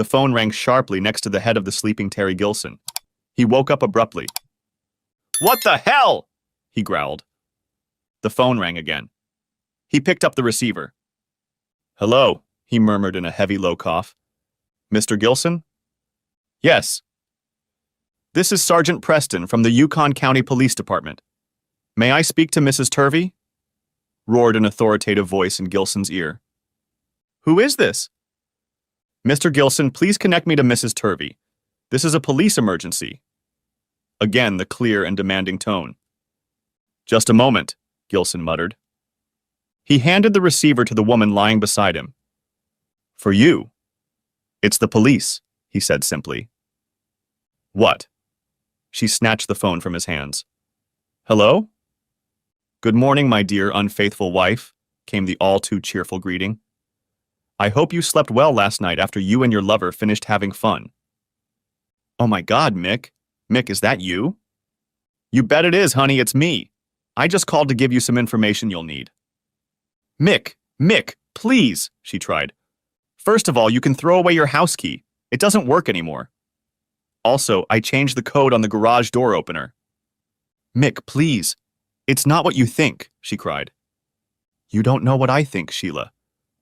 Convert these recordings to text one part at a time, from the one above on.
The phone rang sharply next to the head of the sleeping Terry Gilson. He woke up abruptly. "What the hell?" he growled. The phone rang again. He picked up the receiver. "Hello," he murmured in a heavy, low cough. "Mr. Gilson?" "Yes." "This is Sergeant Preston from the Yukon County Police Department. May I speak to Mrs. Turvey?" roared an authoritative voice in Gilson's ear. "Who is this?" "Mr. Gilson, please connect me to Mrs. Turvey. This is a police emergency." Again, the clear and demanding tone. "Just a moment," Gilson muttered. He handed the receiver to the woman lying beside him. "For you." "It's the police," he said simply. "What?" She snatched the phone from his hands. "Hello?" "Good morning, my dear unfaithful wife," came the all-too-cheerful greeting. "I hope you slept well last night after you and your lover finished having fun." "Oh my God, Mick. Mick, is that you?" "You bet it is, honey, it's me. I just called to give you some information you'll need." Mick, please," she tried. "First of all, you can throw away your house key. It doesn't work anymore. Also, I changed the code on the garage door opener." "Mick, please. It's not what you think," she cried. "You don't know what I think, Sheila.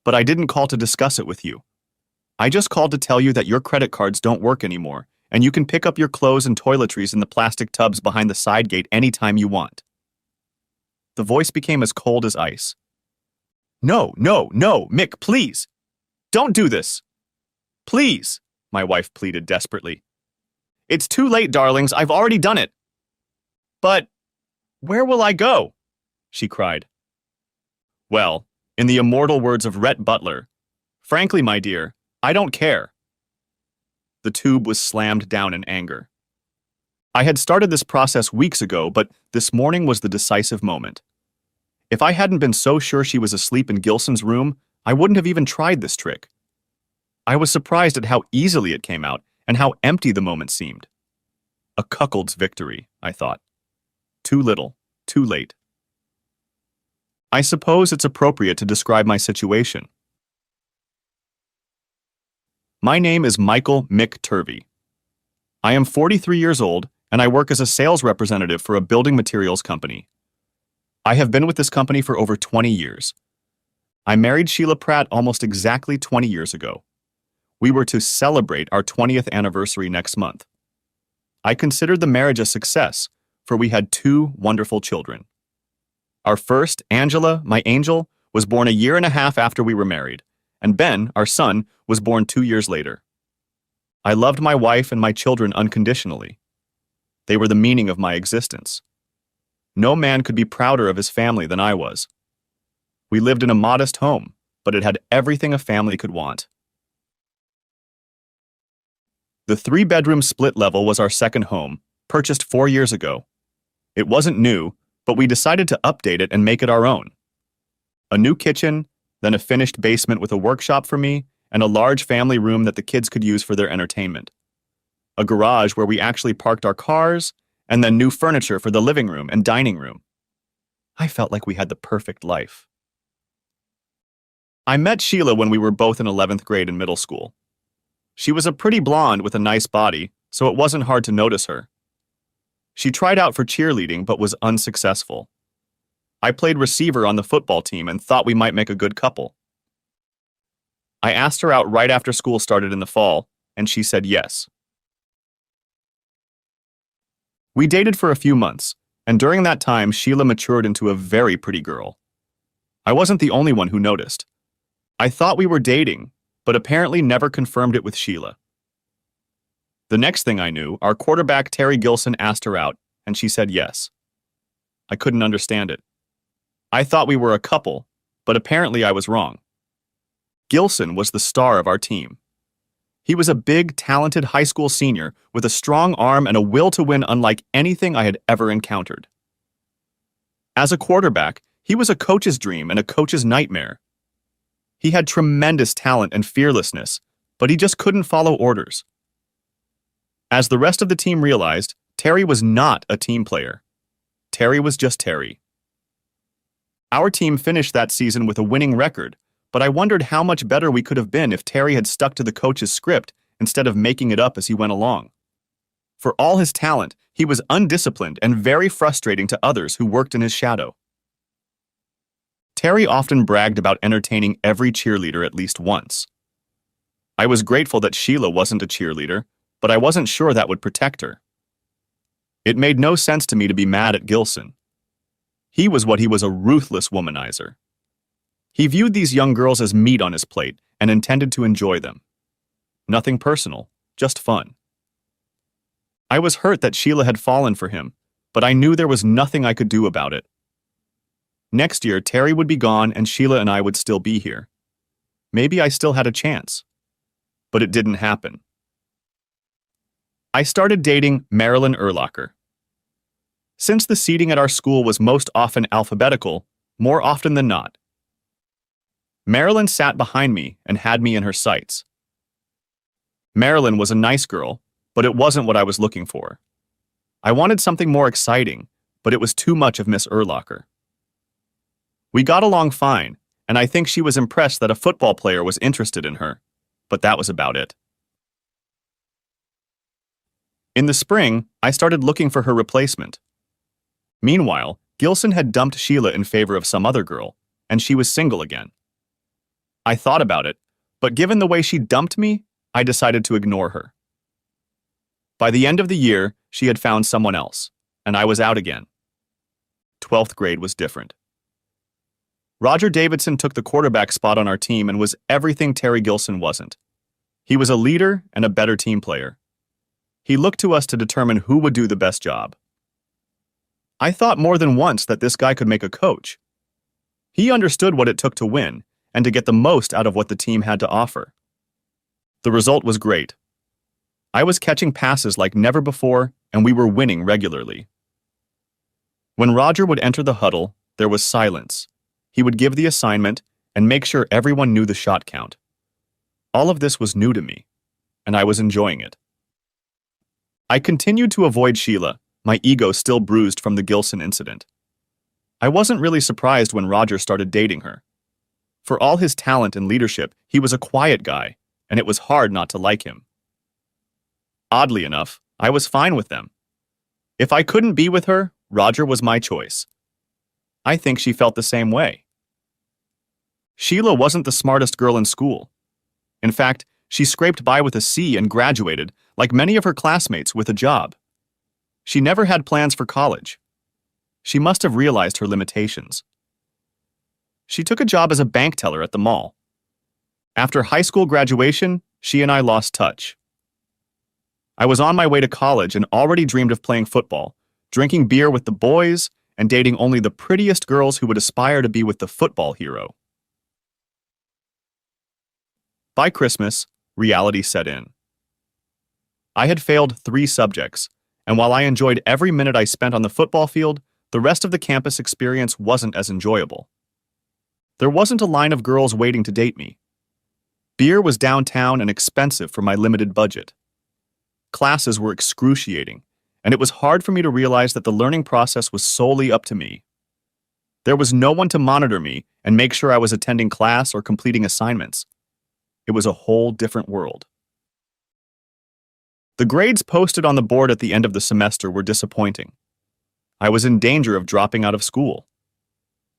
But I didn't call to discuss it with you. I just called to tell you that your credit cards don't work anymore, and you can pick up your clothes and toiletries in the plastic tubs behind the side gate anytime you want." The voice became as cold as ice. No, Mick, please. Don't do this. Please," my wife pleaded desperately. "It's too late, darlings. I've already done it." "But where will I go?" she cried. "Well, in the immortal words of Rhett Butler, frankly, my dear, I don't care." The tube was slammed down in anger. I had started this process weeks ago, but this morning was the decisive moment. If I hadn't been so sure she was asleep in Gilson's room, I wouldn't have even tried this trick. I was surprised at how easily it came out and how empty the moment seemed. A cuckold's victory, I thought. Too little, too late. I suppose it's appropriate to describe my situation. My name is Michael Mick Turvey. I am 43 years old, and I work as a sales representative for a building materials company. I have been with this company for over 20 years. I married Sheila Pratt almost exactly 20 years ago. We were to celebrate our 20th anniversary next month. I considered the marriage a success, for we had 2 wonderful children. Our first, Angela, my angel, was born a year and a half after we were married, and Ben, our son, was born 2 years later. I loved my wife and my children unconditionally. They were the meaning of my existence. No man could be prouder of his family than I was. We lived in a modest home, but it had everything a family could want. The 3-bedroom split level was our second home, purchased 4 years ago. It wasn't new, but we decided to update it and make it our own. A new kitchen, then a finished basement with a workshop for me, and a large family room that the kids could use for their entertainment. A garage where we actually parked our cars, and then new furniture for the living room and dining room. I felt like we had the perfect life. I met Sheila when we were both in 11th grade and middle school. She was a pretty blonde with a nice body, so it wasn't hard to notice her. She tried out for cheerleading but was unsuccessful. I played receiver on the football team and thought we might make a good couple. I asked her out right after school started in the fall, and she said yes. We dated for a few months, and during that time, Sheila matured into a very pretty girl. I wasn't the only one who noticed. I thought we were dating, but apparently never confirmed it with Sheila. The next thing I knew, our quarterback Terry Gilson asked her out, and she said yes. I couldn't understand it. I thought we were a couple, but apparently I was wrong. Gilson was the star of our team. He was a big, talented high school senior with a strong arm and a will to win unlike anything I had ever encountered. As a quarterback, he was a coach's dream and a coach's nightmare. He had tremendous talent and fearlessness, but he just couldn't follow orders. As the rest of the team realized, Terry was not a team player. Terry was just Terry. Our team finished that season with a winning record, but I wondered how much better we could have been if Terry had stuck to the coach's script instead of making it up as he went along. For all his talent, he was undisciplined and very frustrating to others who worked in his shadow. Terry often bragged about entertaining every cheerleader at least once. I was grateful that Sheila wasn't a cheerleader, but I wasn't sure that would protect her. It made no sense to me to be mad at Gilson. He was a ruthless womanizer. He viewed these young girls as meat on his plate and intended to enjoy them. Nothing personal, just fun. I was hurt that Sheila had fallen for him, but I knew there was nothing I could do about it. Next year, Terry would be gone and Sheila and I would still be here. Maybe I still had a chance. But it didn't happen. I started dating Marilyn Erlacher. Since the seating at our school was most often alphabetical, more often than not, Marilyn sat behind me and had me in her sights. Marilyn was a nice girl, but it wasn't what I was looking for. I wanted something more exciting, but it was too much of Miss Erlacher. We got along fine, and I think she was impressed that a football player was interested in her, but that was about it. In the spring, I started looking for her replacement. Meanwhile, Gilson had dumped Sheila in favor of some other girl, and she was single again. I thought about it, but given the way she dumped me, I decided to ignore her. By the end of the year, she had found someone else, and I was out again. 12th grade was different. Roger Davidson took the quarterback spot on our team and was everything Terry Gilson wasn't. He was a leader and a better team player. He looked to us to determine who would do the best job. I thought more than once that this guy could make a coach. He understood what it took to win and to get the most out of what the team had to offer. The result was great. I was catching passes like never before, and we were winning regularly. When Roger would enter the huddle, there was silence. He would give the assignment and make sure everyone knew the shot count. All of this was new to me, and I was enjoying it. I continued to avoid Sheila, my ego still bruised from the Gilson incident. I wasn't really surprised when Roger started dating her. For all his talent and leadership, he was a quiet guy, and it was hard not to like him. Oddly enough, I was fine with them. If I couldn't be with her, Roger was my choice. I think she felt the same way. Sheila wasn't the smartest girl in school. In fact, she scraped by with a C and graduated, like many of her classmates, with a job. She never had plans for college. She must have realized her limitations. She took a job as a bank teller at the mall. After high school graduation, she and I lost touch. I was on my way to college and already dreamed of playing football, drinking beer with the boys, and dating only the prettiest girls who would aspire to be with the football hero. By Christmas, reality set in. I had failed 3 subjects, and while I enjoyed every minute I spent on the football field, the rest of the campus experience wasn't as enjoyable. There wasn't a line of girls waiting to date me. Beer was downtown and expensive for my limited budget. Classes were excruciating, and it was hard for me to realize that the learning process was solely up to me. There was no one to monitor me and make sure I was attending class or completing assignments. It was a whole different world. The grades posted on the board at the end of the semester were disappointing. I was in danger of dropping out of school.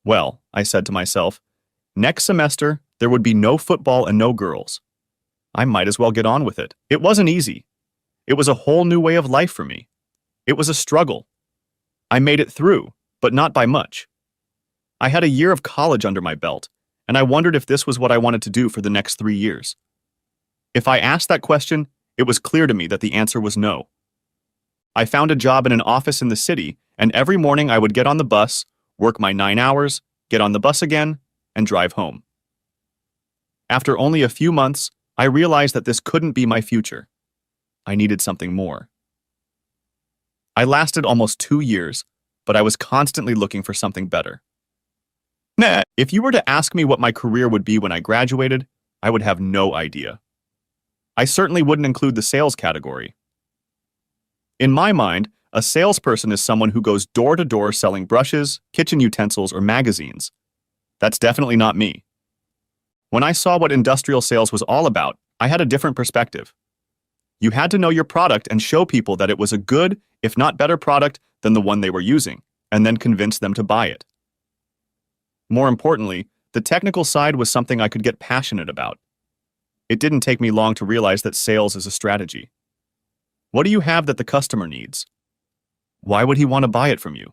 Well, I said to myself, next semester there would be no football and no girls. I might as well get on with it. It wasn't easy. It was a whole new way of life for me. It was a struggle. I made it through, but not by much. I had a year of college under my belt, and I wondered if this was what I wanted to do for the next 3 years. If I asked that question, it was clear to me that the answer was no. I found a job in an office in the city, and every morning I would get on the bus, work my 9 hours, get on the bus again, and drive home. After only a few months, I realized that this couldn't be my future. I needed something more. I lasted almost 2 years, but I was constantly looking for something better. If you were to ask me what my career would be when I graduated, I would have no idea. I certainly wouldn't include the sales category. In my mind, a salesperson is someone who goes door to door selling brushes, kitchen utensils, or magazines. That's definitely not me. When I saw what industrial sales was all about, I had a different perspective. You had to know your product and show people that it was a good, if not better product than the one they were using, and then convince them to buy it. More importantly, the technical side was something I could get passionate about. It didn't take me long to realize that sales is a strategy. What do you have that the customer needs? Why would he want to buy it from you?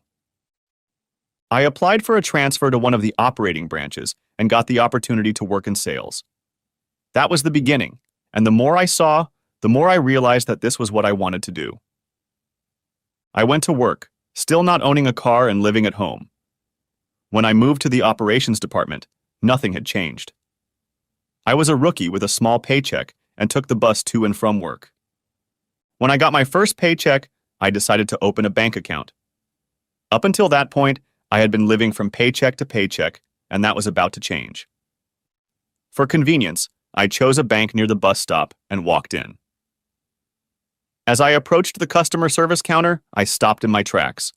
I applied for a transfer to one of the operating branches and got the opportunity to work in sales. That was the beginning, and the more I saw, the more I realized that this was what I wanted to do. I went to work, still not owning a car and living at home. When I moved to the operations department, nothing had changed. I was a rookie with a small paycheck and took the bus to and from work. When I got my first paycheck, I decided to open a bank account. Up until that point, I had been living from paycheck to paycheck, and that was about to change. For convenience, I chose a bank near the bus stop and walked in. As I approached the customer service counter, I stopped in my tracks.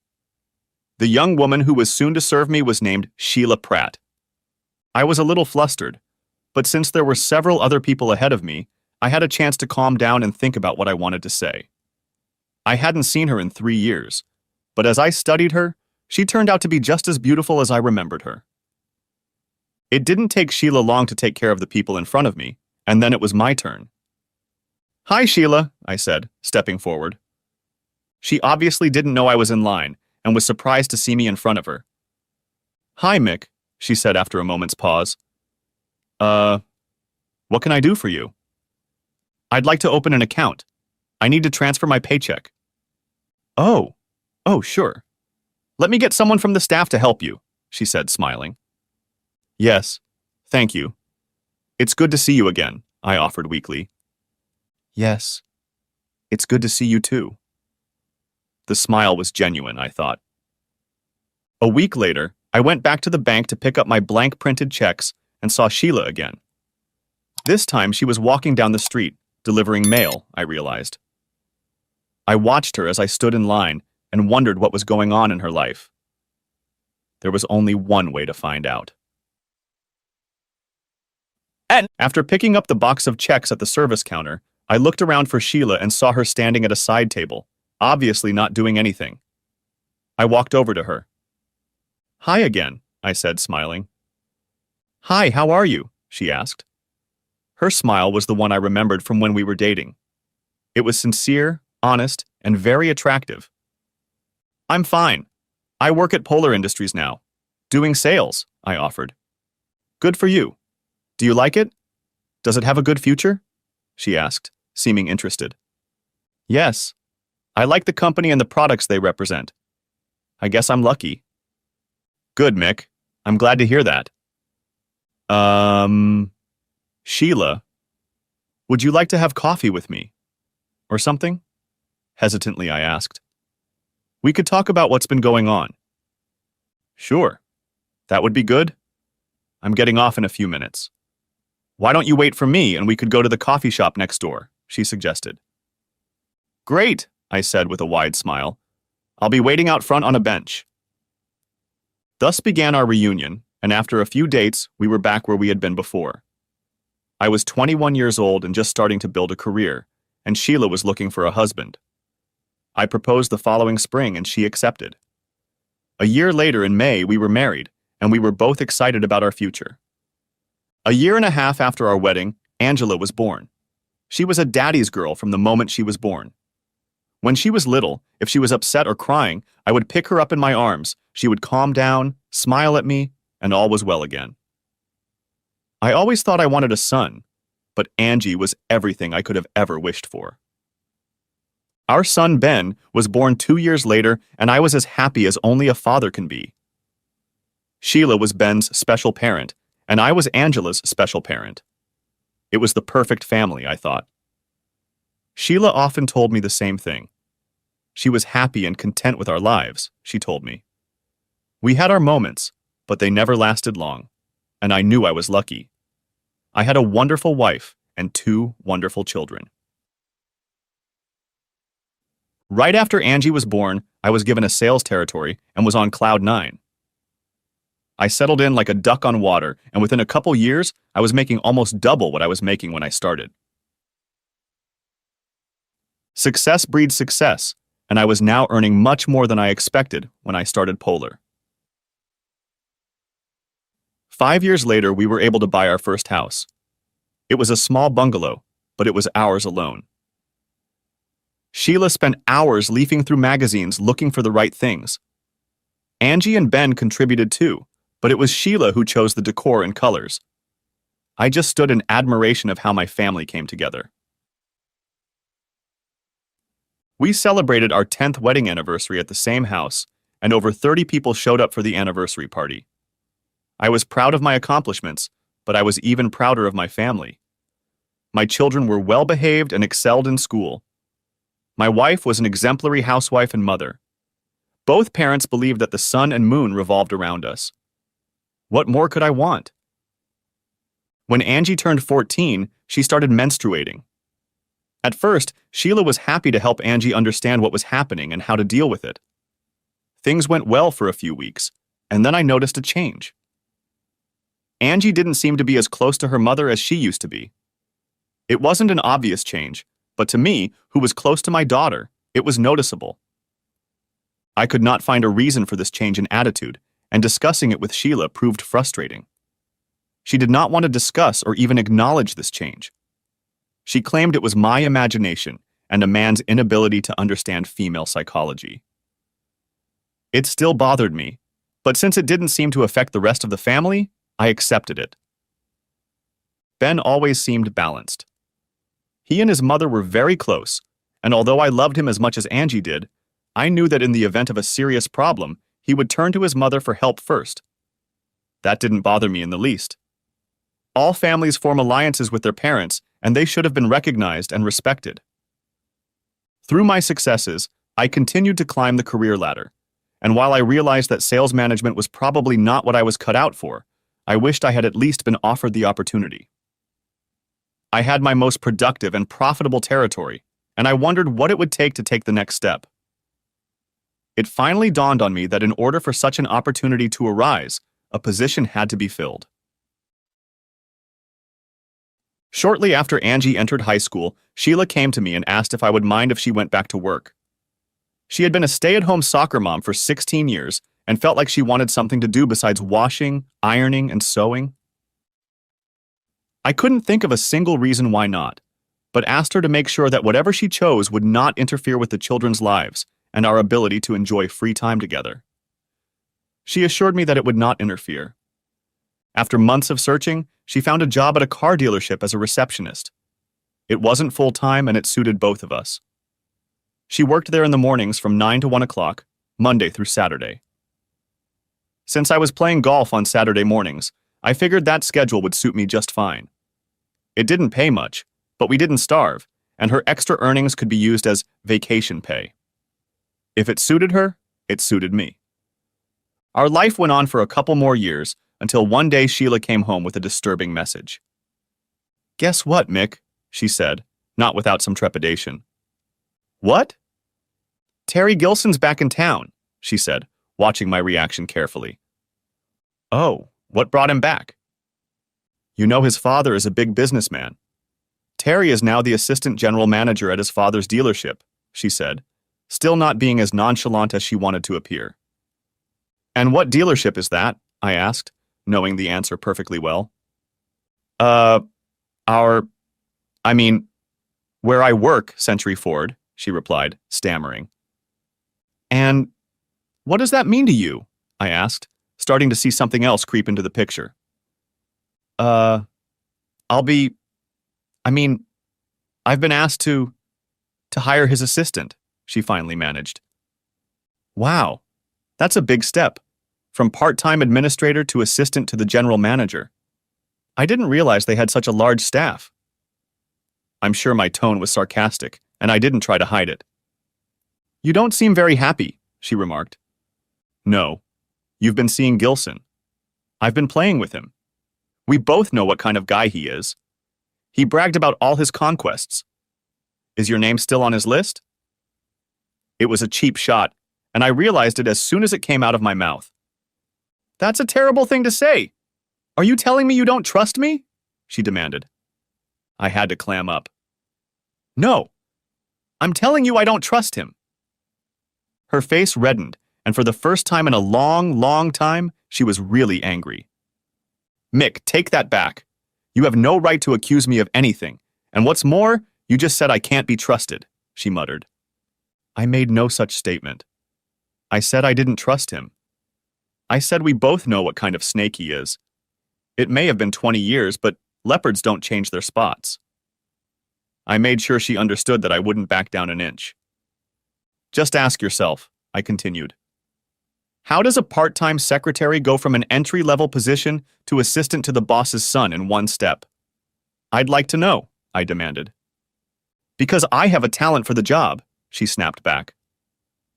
The young woman who was soon to serve me was named Sheila Pratt. I was a little flustered, but since there were several other people ahead of me, I had a chance to calm down and think about what I wanted to say. I hadn't seen her in 3 years, but as I studied her, she turned out to be just as beautiful as I remembered her. It didn't take Sheila long to take care of the people in front of me, and then it was my turn. "Hi, Sheila," I said, stepping forward. She obviously didn't know I was in line and was surprised to see me in front of her. "Hi, Mick," she said after a moment's pause. What can I do for you?" "I'd like to open an account. I need to transfer my paycheck." Oh, sure. Let me get someone from the staff to help you," she said, smiling. "Yes, thank you. It's good to see you again," I offered weakly. "Yes, it's good to see you too." The smile was genuine, I thought. A week later, I went back to the bank to pick up my blank printed checks and saw Sheila again. This time she was walking down the street, delivering mail, I realized. I watched her as I stood in line and wondered what was going on in her life. There was only one way to find out. And after picking up the box of checks at the service counter, I looked around for Sheila and saw her standing at a side table, obviously not doing anything. I walked over to her. "Hi again," I said, smiling. "Hi, how are you?" she asked. Her smile was the one I remembered from when we were dating. It was sincere, honest, and very attractive. "I'm fine. I work at Polar Industries now. Doing sales," I offered. "Good for you. Do you like it? Does it have a good future?" she asked, seeming interested. "Yes. I like the company and the products they represent. I guess I'm lucky." "Good, Mick. I'm glad to hear that." Sheila, would you like to have coffee with me? Or something?" Hesitantly, I asked. "We could talk about what's been going on." "Sure. That would be good. I'm getting off in a few minutes." "Why don't you wait for me and we could go to the coffee shop next door?" she suggested. "Great," I said with a wide smile. "I'll be waiting out front on a bench." Thus began our reunion, and after a few dates, we were back where we had been before. I was 21 years old and just starting to build a career, and Sheila was looking for a husband. I proposed the following spring and she accepted. A year later in May, we were married, and we were both excited about our future. A year and a half after our wedding, Angela was born. She was a daddy's girl from the moment she was born. When she was little, if she was upset or crying, I would pick her up in my arms, she would calm down, smile at me, and all was well again. I always thought I wanted a son, but Angie was everything I could have ever wished for. Our son Ben was born 2 years later, and I was as happy as only a father can be. Sheila was Ben's special parent, and I was Angela's special parent. It was the perfect family, I thought. Sheila often told me the same thing. She was happy and content with our lives, she told me. We had our moments, but they never lasted long, and I knew I was lucky. I had a wonderful wife and 2 wonderful children. Right after Angie was born, I was given a sales territory and was on cloud 9. I settled in like a duck on water, and within a couple years, I was making almost double what I was making when I started. Success breeds success, and I was now earning much more than I expected when I started Polar. 5 years later, we were able to buy our first house. It was a small bungalow, but it was ours alone. Sheila spent hours leafing through magazines looking for the right things. Angie and Ben contributed too, but it was Sheila who chose the decor and colors. I just stood in admiration of how my family came together. We celebrated our 10th wedding anniversary at the same house, and over 30 people showed up for the anniversary party. I was proud of my accomplishments, but I was even prouder of my family. My children were well-behaved and excelled in school. My wife was an exemplary housewife and mother. Both parents believed that the sun and moon revolved around us. What more could I want? When Angie turned 14, she started menstruating. At first, Sheila was happy to help Angie understand what was happening and how to deal with it. Things went well for a few weeks, and then I noticed a change. Angie didn't seem to be as close to her mother as she used to be. It wasn't an obvious change, but to me, who was close to my daughter, it was noticeable. I could not find a reason for this change in attitude, and discussing it with Sheila proved frustrating. She did not want to discuss or even acknowledge this change. She claimed it was my imagination and a man's inability to understand female psychology. It still bothered me, but since it didn't seem to affect the rest of the family, I accepted it. Ben always seemed balanced. He and his mother were very close, and although I loved him as much as Angie did, I knew that in the event of a serious problem, he would turn to his mother for help first. That didn't bother me in the least. All families form alliances with their parents, and they should have been recognized and respected. Through my successes, I continued to climb the career ladder, and while I realized that sales management was probably not what I was cut out for, I wished I had at least been offered the opportunity. I had my most productive and profitable territory, and I wondered what it would take to take the next step. It finally dawned on me that in order for such an opportunity to arise, a position had to be filled. Shortly after Angie entered high school, Sheila came to me and asked if I would mind if she went back to work. She had been a stay-at-home soccer mom for 16 years and felt like she wanted something to do besides washing, ironing, and sewing. I couldn't think of a single reason why not, but asked her to make sure that whatever she chose would not interfere with the children's lives and our ability to enjoy free time together. She assured me that it would not interfere. After months of searching, she found a job at a car dealership as a receptionist. It wasn't full-time and it suited both of us. She worked there in the mornings from 9 to 1 o'clock, Monday through Saturday. Since I was playing golf on Saturday mornings, I figured that schedule would suit me just fine. It didn't pay much, but we didn't starve, and her extra earnings could be used as vacation pay. If it suited her, it suited me. Our life went on for a couple more years until one day Sheila came home with a disturbing message. "Guess what, Mick?" she said, not without some trepidation. "What?" "Terry Gilson's back in town," she said, watching my reaction carefully. "Oh, what brought him back?" "You know his father is a big businessman. Terry is now the assistant general manager at his father's dealership," she said, still not being as nonchalant as she wanted to appear. "And what dealership is that?" I asked, knowing the answer perfectly well. Where I work, Century Ford," she replied, stammering. "And what does that mean to you?" I asked, starting to see something else creep into the picture. I've been asked to hire his assistant," she finally managed. "Wow, that's a big step. From part-time administrator to assistant to the general manager. I didn't realize they had such a large staff." I'm sure my tone was sarcastic, and I didn't try to hide it. "You don't seem very happy," she remarked. "No. You've been seeing Gilson. I've been playing with him. We both know what kind of guy he is. He bragged about all his conquests. Is your name still on his list?" It was a cheap shot, and I realized it as soon as it came out of my mouth. "That's a terrible thing to say. Are you telling me you don't trust me?" she demanded. I had to clam up. "No. I'm telling you I don't trust him. Her face reddened, and for the first time in a long, long time, she was really angry. Mick, take that back. You have no right to accuse me of anything, and what's more, you just said I can't be trusted, she muttered. I made no such statement. I said I didn't trust him. I said we both know what kind of snake he is. It may have been 20 years, but leopards don't change their spots. I made sure she understood that I wouldn't back down an inch. Just ask yourself, I continued. How does a part-time secretary go from an entry-level position to assistant to the boss's son in one step? I'd like to know, I demanded. Because I have a talent for the job, she snapped back.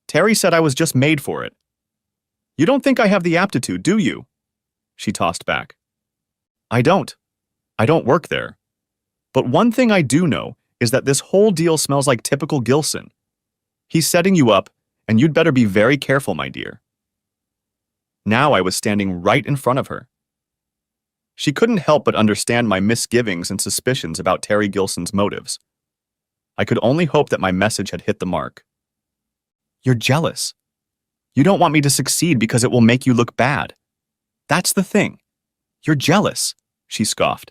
Terry said I was just made for it. You don't think I have the aptitude, do you? She tossed back. I don't. I don't work there. But one thing I do know is that this whole deal smells like typical Gilson. He's setting you up, and you'd better be very careful, my dear. Now I was standing right in front of her. She couldn't help but understand my misgivings and suspicions about Terry Gilson's motives. I could only hope that my message had hit the mark. You're jealous. You don't want me to succeed because it will make you look bad. That's the thing. You're jealous, she scoffed.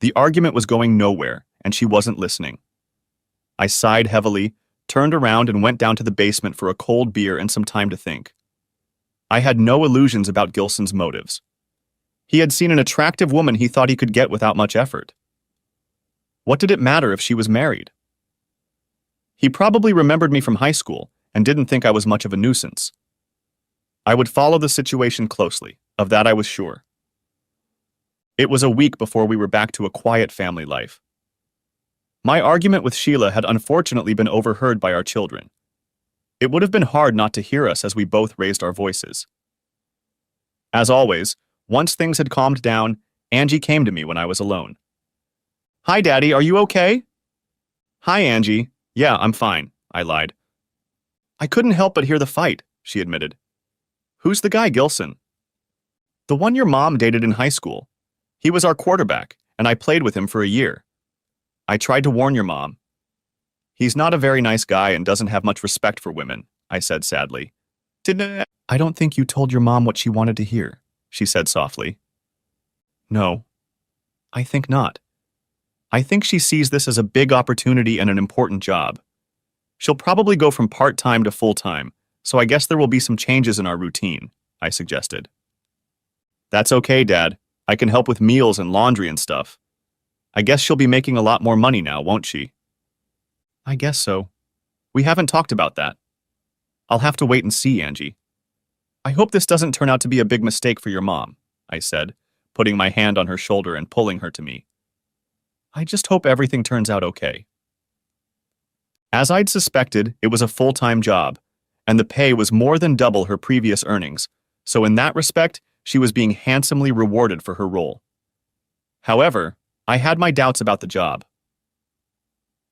The argument was going nowhere, and she wasn't listening. I sighed heavily, turned around and went down to the basement for a cold beer and some time to think. I had no illusions about Gilson's motives. He had seen an attractive woman he thought he could get without much effort. What did it matter if she was married? He probably remembered me from high school and didn't think I was much of a nuisance. I would follow the situation closely, of that I was sure. It was a week before we were back to a quiet family life. My argument with Sheila had unfortunately been overheard by our children. It would have been hard not to hear us as we both raised our voices. As always, once things had calmed down, Angie came to me when I was alone. Hi, Daddy, are you okay? Hi, Angie. Yeah, I'm fine, I lied. I couldn't help but hear the fight, she admitted. Who's the guy, Gilson? The one your mom dated in high school. He was our quarterback, and I played with him for a year. I tried to warn your mom. He's not a very nice guy and doesn't have much respect for women, I said sadly. I don't think you told your mom what she wanted to hear, she said softly. No, I think not. I think she sees this as a big opportunity and an important job. She'll probably go from part-time to full-time, so I guess there will be some changes in our routine, I suggested. That's okay, Dad. I can help with meals and laundry and stuff. I guess she'll be making a lot more money now, won't she? I guess so. We haven't talked about that. I'll have to wait and see, Angie. I hope this doesn't turn out to be a big mistake for your mom, I said, putting my hand on her shoulder and pulling her to me. I just hope everything turns out okay. As I'd suspected, it was a full-time job, and the pay was more than double her previous earnings, so in that respect, she was being handsomely rewarded for her role. However, I had my doubts about the job.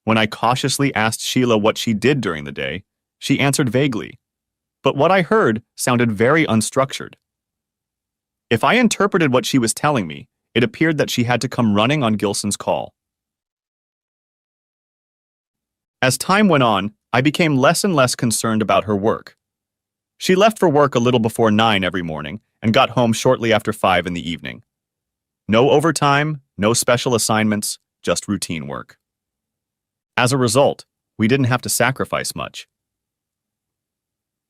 When I cautiously asked Sheila what she did during the day, she answered vaguely, but what I heard sounded very unstructured. If I interpreted what she was telling me, it appeared that she had to come running on Gilson's call. As time went on, I became less and less concerned about her work. She left for work a little before 9 every morning and got home shortly after 5 in the evening. No overtime, no special assignments, just routine work. As a result, we didn't have to sacrifice much.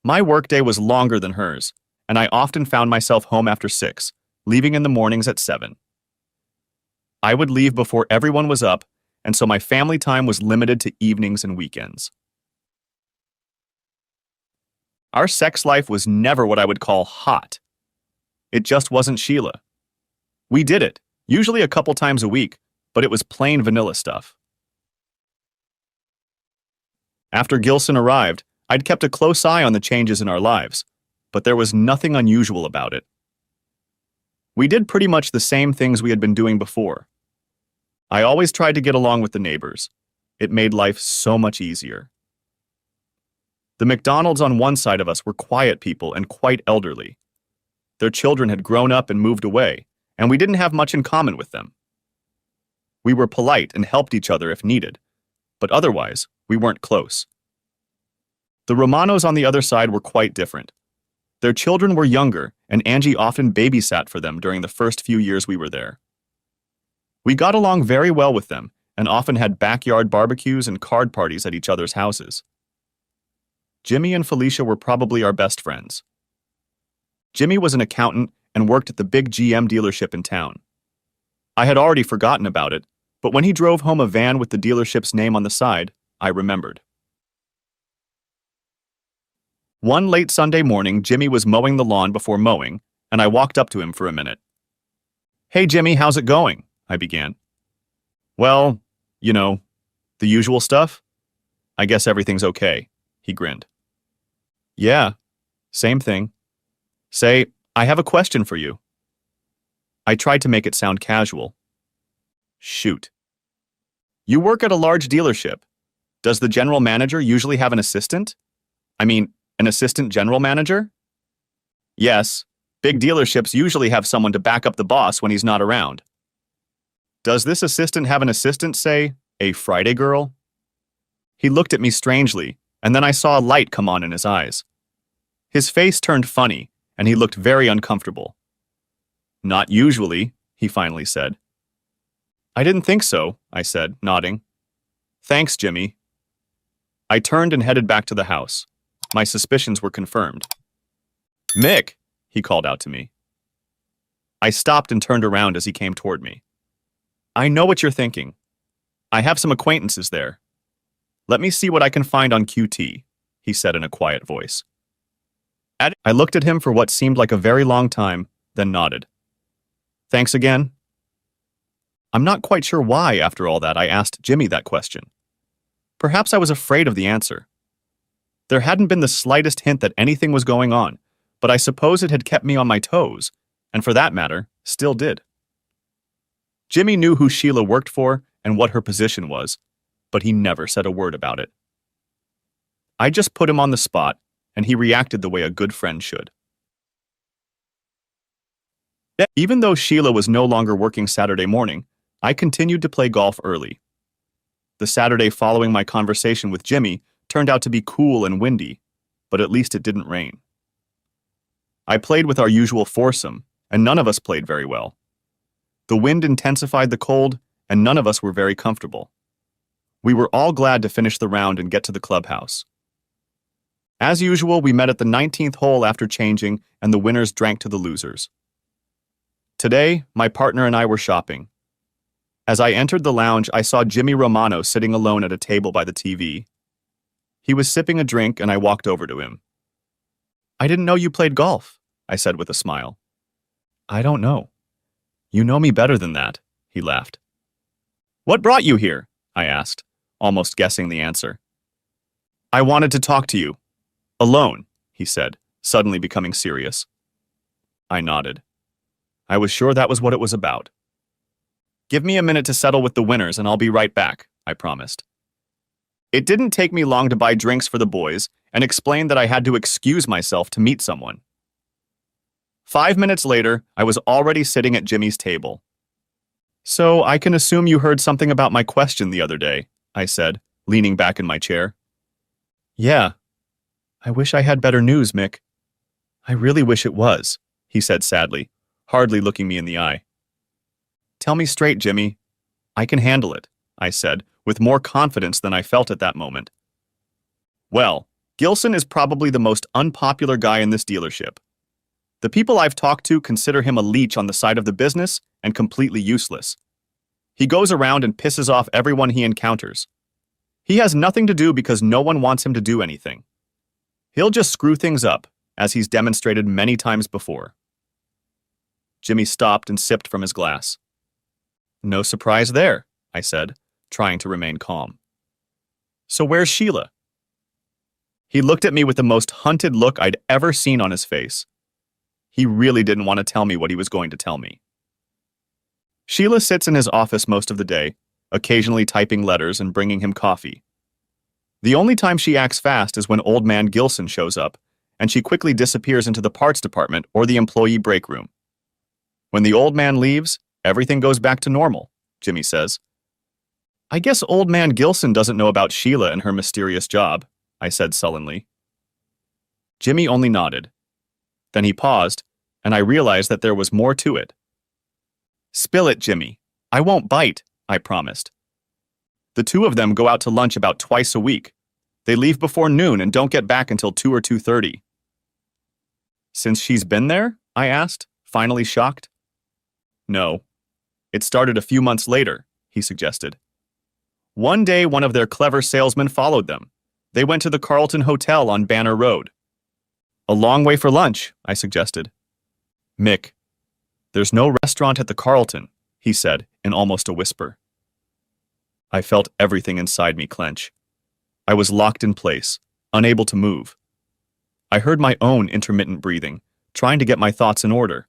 My workday was longer than hers, and I often found myself home after 6, leaving in the mornings at 7. I would leave before everyone was up, and so my family time was limited to evenings and weekends. Our sex life was never what I would call hot. It just wasn't Sheila. We did it, usually a couple times a week, but it was plain vanilla stuff. After Gilson arrived, I'd kept a close eye on the changes in our lives, but there was nothing unusual about it. We did pretty much the same things we had been doing before. I always tried to get along with the neighbors. It made life so much easier. The McDonalds on one side of us were quiet people and quite elderly. Their children had grown up and moved away, and we didn't have much in common with them. We were polite and helped each other if needed, but otherwise, we weren't close. The Romanos on the other side were quite different. Their children were younger, and Angie often babysat for them during the first few years we were there. We got along very well with them, and often had backyard barbecues and card parties at each other's houses. Jimmy and Felicia were probably our best friends. Jimmy was an accountant and worked at the big GM dealership in town. I had already forgotten about it, but when he drove home a van with the dealership's name on the side, I remembered. One late Sunday morning, Jimmy was mowing the lawn before mowing, and I walked up to him for a minute. "Hey Jimmy, how's it going?" I began. "Well, you know, the usual stuff. I guess everything's okay," he grinned. "Yeah, same thing. Say, I have a question for you." I tried to make it sound casual. "Shoot. You work at a large dealership. Does the general manager usually have an assistant? I mean, an assistant general manager?" "Yes, big dealerships usually have someone to back up the boss when he's not around." "Does this assistant have an assistant, say, a Friday girl?" He looked at me strangely, and then I saw a light come on in his eyes. His face turned funny, and he looked very uncomfortable. "Not usually," he finally said. "I didn't think so," I said, nodding. "Thanks, Jimmy." I turned and headed back to the house. My suspicions were confirmed. "Mick," he called out to me. I stopped and turned around as he came toward me. "I know what you're thinking. I have some acquaintances there. Let me see what I can find on QT," he said in a quiet voice. I looked at him for what seemed like a very long time, then nodded. "Thanks again." I'm not quite sure why, after all that, I asked Jimmy that question. Perhaps I was afraid of the answer. There hadn't been the slightest hint that anything was going on, but I suppose it had kept me on my toes, and for that matter, still did. Jimmy knew who Sheila worked for and what her position was, but he never said a word about it. I just put him on the spot, and he reacted the way a good friend should. Even though Sheila was no longer working Saturday morning, I continued to play golf early. The Saturday following my conversation with Jimmy turned out to be cool and windy, but at least it didn't rain. I played with our usual foursome, and none of us played very well. The wind intensified the cold, and none of us were very comfortable. We were all glad to finish the round and get to the clubhouse. As usual, we met at the 19th hole after changing, and the winners drank to the losers. Today, my partner and I were shopping. As I entered the lounge, I saw Jimmy Romano sitting alone at a table by the TV. He was sipping a drink, and I walked over to him. "I didn't know you played golf," I said with a smile. "I don't know. You know me better than that," he laughed. "What brought you here?" I asked, almost guessing the answer. "I wanted to talk to you. Alone," he said, suddenly becoming serious. I nodded. I was sure that was what it was about. "Give me a minute to settle with the winners and I'll be right back," I promised. It didn't take me long to buy drinks for the boys and explain that I had to excuse myself to meet someone. 5 minutes later, I was already sitting at Jimmy's table. "So I can assume you heard something about my question the other day," I said, leaning back in my chair. "Yeah. I wish I had better news, Mick. I really wish it was," he said sadly, hardly looking me in the eye. "Tell me straight, Jimmy. I can handle it," I said, with more confidence than I felt at that moment. "Well, Gilson is probably the most unpopular guy in this dealership. The people I've talked to consider him a leech on the side of the business and completely useless. He goes around and pisses off everyone he encounters. He has nothing to do because no one wants him to do anything. He'll just screw things up, as he's demonstrated many times before." Jimmy stopped and sipped from his glass. "No surprise there," I said, trying to remain calm. "So where's Sheila?" He looked at me with the most hunted look I'd ever seen on his face. He really didn't want to tell me what he was going to tell me. "Sheila sits in his office most of the day, occasionally typing letters and bringing him coffee. The only time she acts fast is when old man Gilson shows up, and she quickly disappears into the parts department or the employee break room. When the old man leaves, everything goes back to normal," Jimmy says. I guess old man Gilson doesn't know about Sheila and her mysterious job, I said sullenly. Jimmy only nodded. Then he paused, and I realized that there was more to it. Spill it, Jimmy. I won't bite, I promised. The two of them go out to lunch about twice a week. They leave before noon and don't get back until 2 or 2:30. Since she's been there? I asked, finally shocked. No. It started a few months later, he suggested. One day, one of their clever salesmen followed them. They went to the Carlton Hotel on Banner Road. A long way for lunch, I suggested. Mick, there's no restaurant at the Carlton, he said in almost a whisper. I felt everything inside me clench. I was locked in place, unable to move. I heard my own intermittent breathing, trying to get my thoughts in order.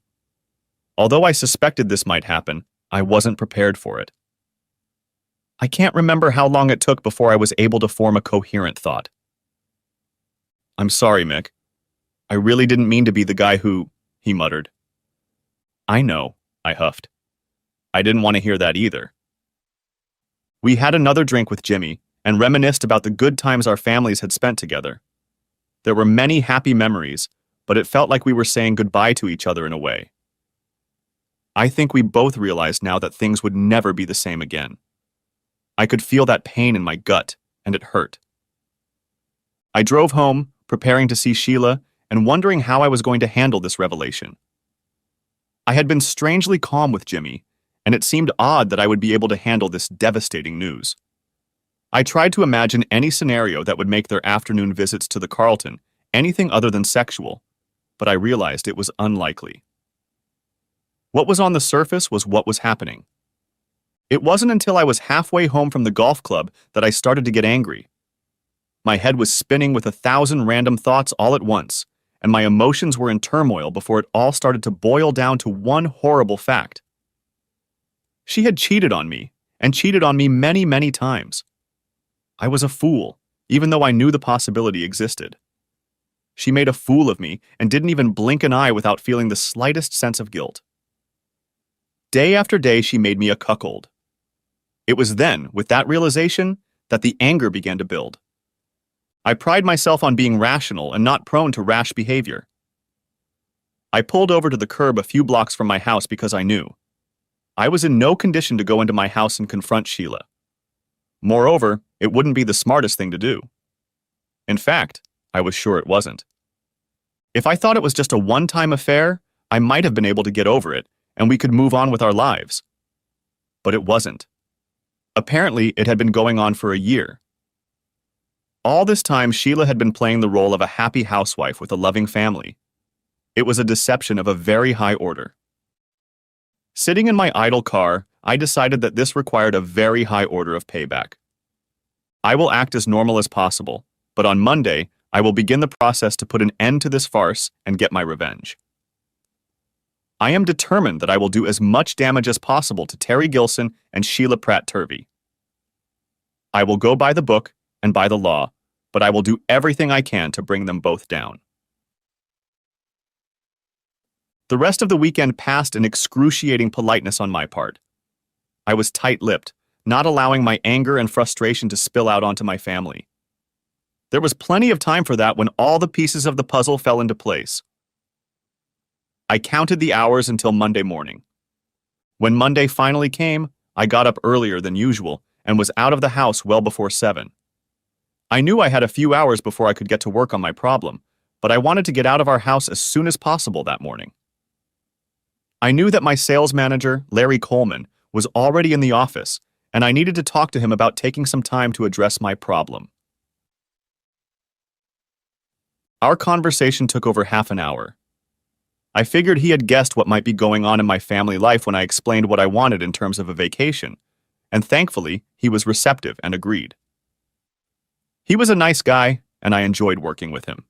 Although I suspected this might happen, I wasn't prepared for it. I can't remember how long it took before I was able to form a coherent thought. I'm sorry, Mick. I really didn't mean to be the guy who, he muttered. I know, I huffed. I didn't want to hear that either. We had another drink with Jimmy and reminisced about the good times our families had spent together. There were many happy memories, but it felt like we were saying goodbye to each other in a way. I think we both realized now that things would never be the same again. I could feel that pain in my gut, and it hurt. I drove home, preparing to see Sheila, and wondering how I was going to handle this revelation. I had been strangely calm with Jimmy, and it seemed odd that I would be able to handle this devastating news. I tried to imagine any scenario that would make their afternoon visits to the Carlton anything other than sexual, but I realized it was unlikely. What was on the surface was what was happening. It wasn't until I was halfway home from the golf club that I started to get angry. My head was spinning with 1,000 random thoughts all at once, and my emotions were in turmoil before it all started to boil down to one horrible fact. She had cheated on me, and cheated on me many, many times. I was a fool, even though I knew the possibility existed. She made a fool of me and didn't even blink an eye without feeling the slightest sense of guilt. Day after day, she made me a cuckold. It was then, with that realization, that the anger began to build. I pride myself on being rational and not prone to rash behavior. I pulled over to the curb a few blocks from my house because I knew I was in no condition to go into my house and confront Sheila. Moreover, it wouldn't be the smartest thing to do. In fact, I was sure it wasn't. If I thought it was just a one-time affair, I might have been able to get over it, and we could move on with our lives. But it wasn't. Apparently, it had been going on for a year. All this time, Sheila had been playing the role of a happy housewife with a loving family. It was a deception of a very high order. Sitting in my idle car, I decided that this required a very high order of payback. I will act as normal as possible, but on Monday, I will begin the process to put an end to this farce and get my revenge. I am determined that I will do as much damage as possible to Terry Gilson and Sheila Pratt-Turvey. I will go by the book and by the law, but I will do everything I can to bring them both down. The rest of the weekend passed in excruciating politeness on my part. I was tight-lipped, not allowing my anger and frustration to spill out onto my family. There was plenty of time for that when all the pieces of the puzzle fell into place. I counted the hours until Monday morning. When Monday finally came, I got up earlier than usual and was out of the house well before 7. I knew I had a few hours before I could get to work on my problem, but I wanted to get out of our house as soon as possible that morning. I knew that my sales manager, Larry Coleman, was already in the office, and I needed to talk to him about taking some time to address my problem. Our conversation took over half an hour. I figured he had guessed what might be going on in my family life when I explained what I wanted in terms of a vacation, and thankfully, he was receptive and agreed. He was a nice guy, and I enjoyed working with him.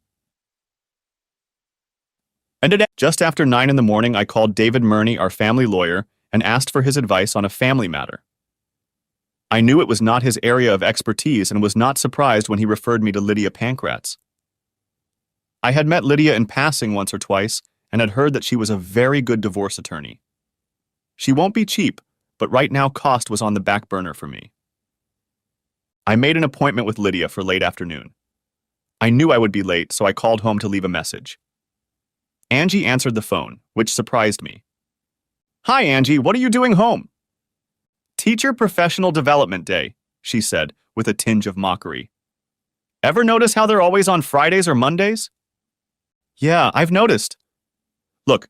Just after 9 in the morning, I called David Murney, our family lawyer, and asked for his advice on a family matter. I knew it was not his area of expertise and was not surprised when he referred me to Lydia Pankratz. I had met Lydia in passing once or twice and had heard that she was a very good divorce attorney. She won't be cheap, but right now cost was on the back burner for me. I made an appointment with Lydia for late afternoon. I knew I would be late, so I called home to leave a message. Angie answered the phone, which surprised me. "Hi, Angie, what are you doing home?" "Teacher Professional Development Day," she said, with a tinge of mockery. "Ever notice how they're always on Fridays or Mondays?" "Yeah, I've noticed." "Look,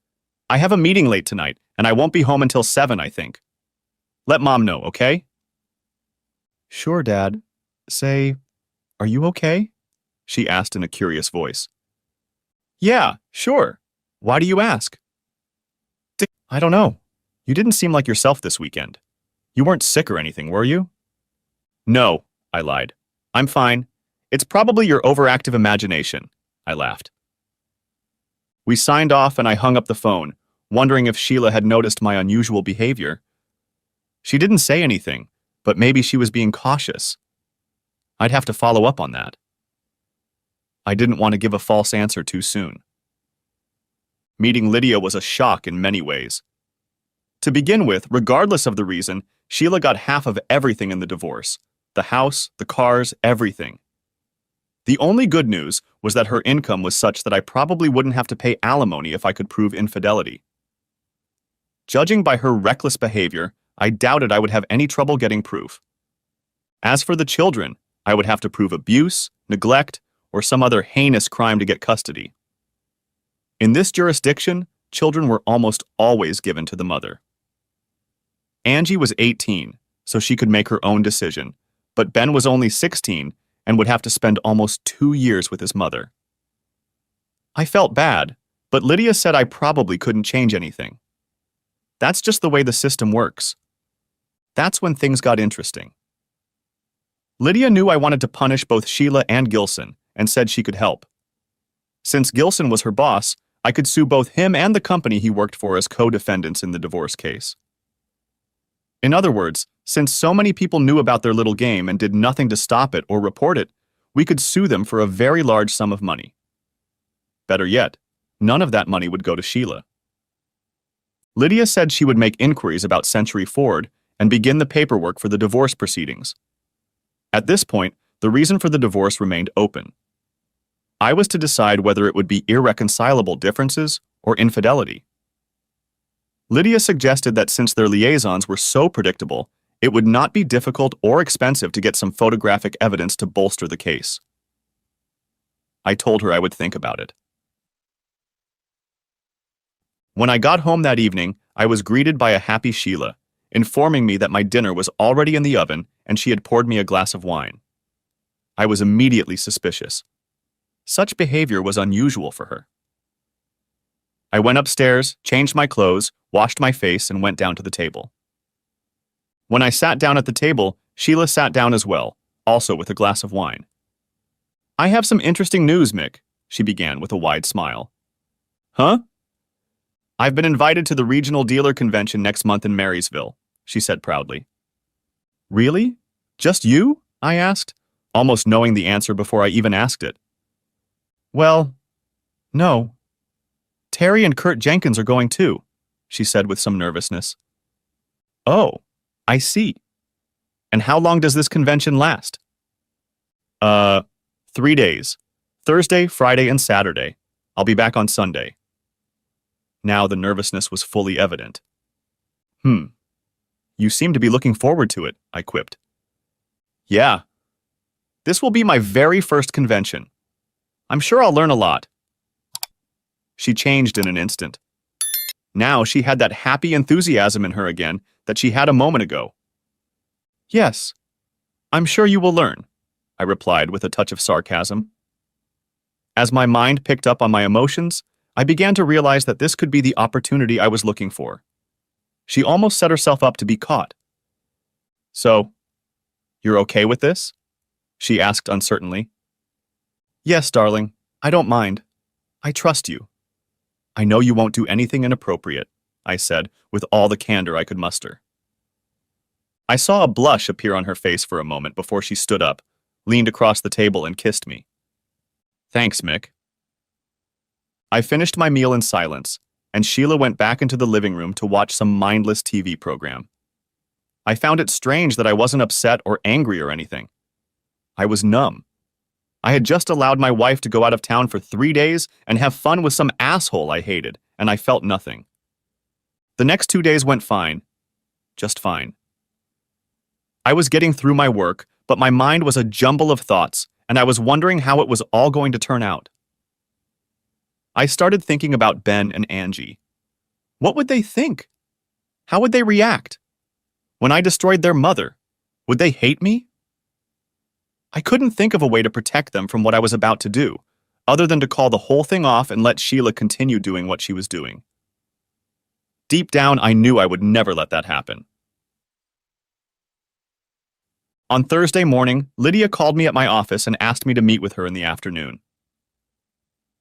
I have a meeting late tonight, and I won't be home until 7, I think. Let Mom know, okay?" "Sure, Dad. Say, are you okay?" she asked in a curious voice. "Yeah, sure. Why do you ask?" "I don't know. You didn't seem like yourself this weekend. You weren't sick or anything, were you?" "No," I lied. "I'm fine. It's probably your overactive imagination," I laughed. We signed off and I hung up the phone, wondering if Sheila had noticed my unusual behavior. She didn't say anything, but maybe she was being cautious. I'd have to follow up on that. I didn't want to give a false answer too soon. Meeting Lydia was a shock in many ways. To begin with, regardless of the reason, Sheila got half of everything in the divorce. The house, the cars, everything. The only good news was that her income was such that I probably wouldn't have to pay alimony if I could prove infidelity. Judging by her reckless behavior, I doubted I would have any trouble getting proof. As for the children, I would have to prove abuse, neglect, or some other heinous crime to get custody. In this jurisdiction, children were almost always given to the mother. Angie was 18, so she could make her own decision, but Ben was only 16 and would have to spend almost 2 years with his mother. I felt bad, but Lydia said I probably couldn't change anything. That's just the way the system works. That's when things got interesting. Lydia knew I wanted to punish both Sheila and Gilson and said she could help. Since Gilson was her boss, I could sue both him and the company he worked for as co-defendants in the divorce case. In other words, since so many people knew about their little game and did nothing to stop it or report it, we could sue them for a very large sum of money. Better yet, none of that money would go to Sheila. Lydia said she would make inquiries about Century Ford and begin the paperwork for the divorce proceedings. At this point, the reason for the divorce remained open. I was to decide whether it would be irreconcilable differences or infidelity. Lydia suggested that since their liaisons were so predictable, it would not be difficult or expensive to get some photographic evidence to bolster the case. I told her I would think about it. When I got home that evening, I was greeted by a happy Sheila, informing me that my dinner was already in the oven and she had poured me a glass of wine. I was immediately suspicious. Such behavior was unusual for her. I went upstairs, changed my clothes, washed my face, and went down to the table. When I sat down at the table, Sheila sat down as well, also with a glass of wine. "I have some interesting news, Mick," she began with a wide smile. "Huh?" "I've been invited to the regional dealer convention next month in Marysville," she said proudly. "Really? Just you?" I asked, almost knowing the answer before I even asked it. "Well, no. Terry and Kurt Jenkins are going too," she said with some nervousness. "Oh, I see. And how long does this convention last?" 3 days. Thursday, Friday, and Saturday. I'll be back on Sunday." Now the nervousness was fully evident. You seem to be looking forward to it," I quipped. "Yeah. This will be my very first convention. I'm sure I'll learn a lot." She changed in an instant. Now she had that happy enthusiasm in her again that she had a moment ago. "Yes, I'm sure you will learn," I replied with a touch of sarcasm. As my mind picked up on my emotions, I began to realize that this could be the opportunity I was looking for. She almost set herself up to be caught. "So, you're okay with this?" she asked uncertainly. "Yes, darling, I don't mind. I trust you. I know you won't do anything inappropriate," I said with all the candor I could muster. I saw a blush appear on her face for a moment before she stood up, leaned across the table, and kissed me. "Thanks, Mick." I finished my meal in silence, and Sheila went back into the living room to watch some mindless TV program. I found it strange that I wasn't upset or angry or anything. I was numb. I had just allowed my wife to go out of town for 3 days and have fun with some asshole I hated, and I felt nothing. The next 2 days went fine. Just fine. I was getting through my work, but my mind was a jumble of thoughts, and I was wondering how it was all going to turn out. I started thinking about Ben and Angie. What would they think? How would they react? When I destroyed their mother, would they hate me? I couldn't think of a way to protect them from what I was about to do, other than to call the whole thing off and let Sheila continue doing what she was doing. Deep down, I knew I would never let that happen. On Thursday morning, Lydia called me at my office and asked me to meet with her in the afternoon.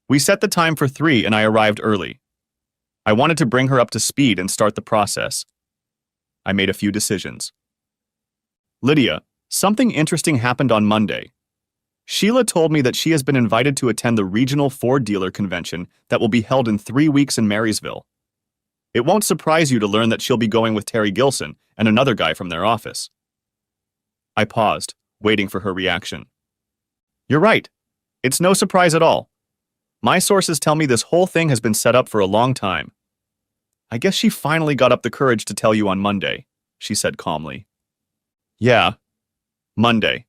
We set the time for 3 and I arrived early. I wanted to bring her up to speed and start the process. I made a few decisions. Lydia, something interesting happened on Monday. Sheila told me that she has been invited to attend the regional Ford dealer convention that will be held in 3 weeks in Marysville. It won't surprise you to learn that she'll be going with Terry Gilson and another guy from their office. I paused, waiting for her reaction. You're right. It's no surprise at all. My sources tell me this whole thing has been set up for a long time. I guess she finally got up the courage to tell you on Monday, she said calmly. Yeah, Monday.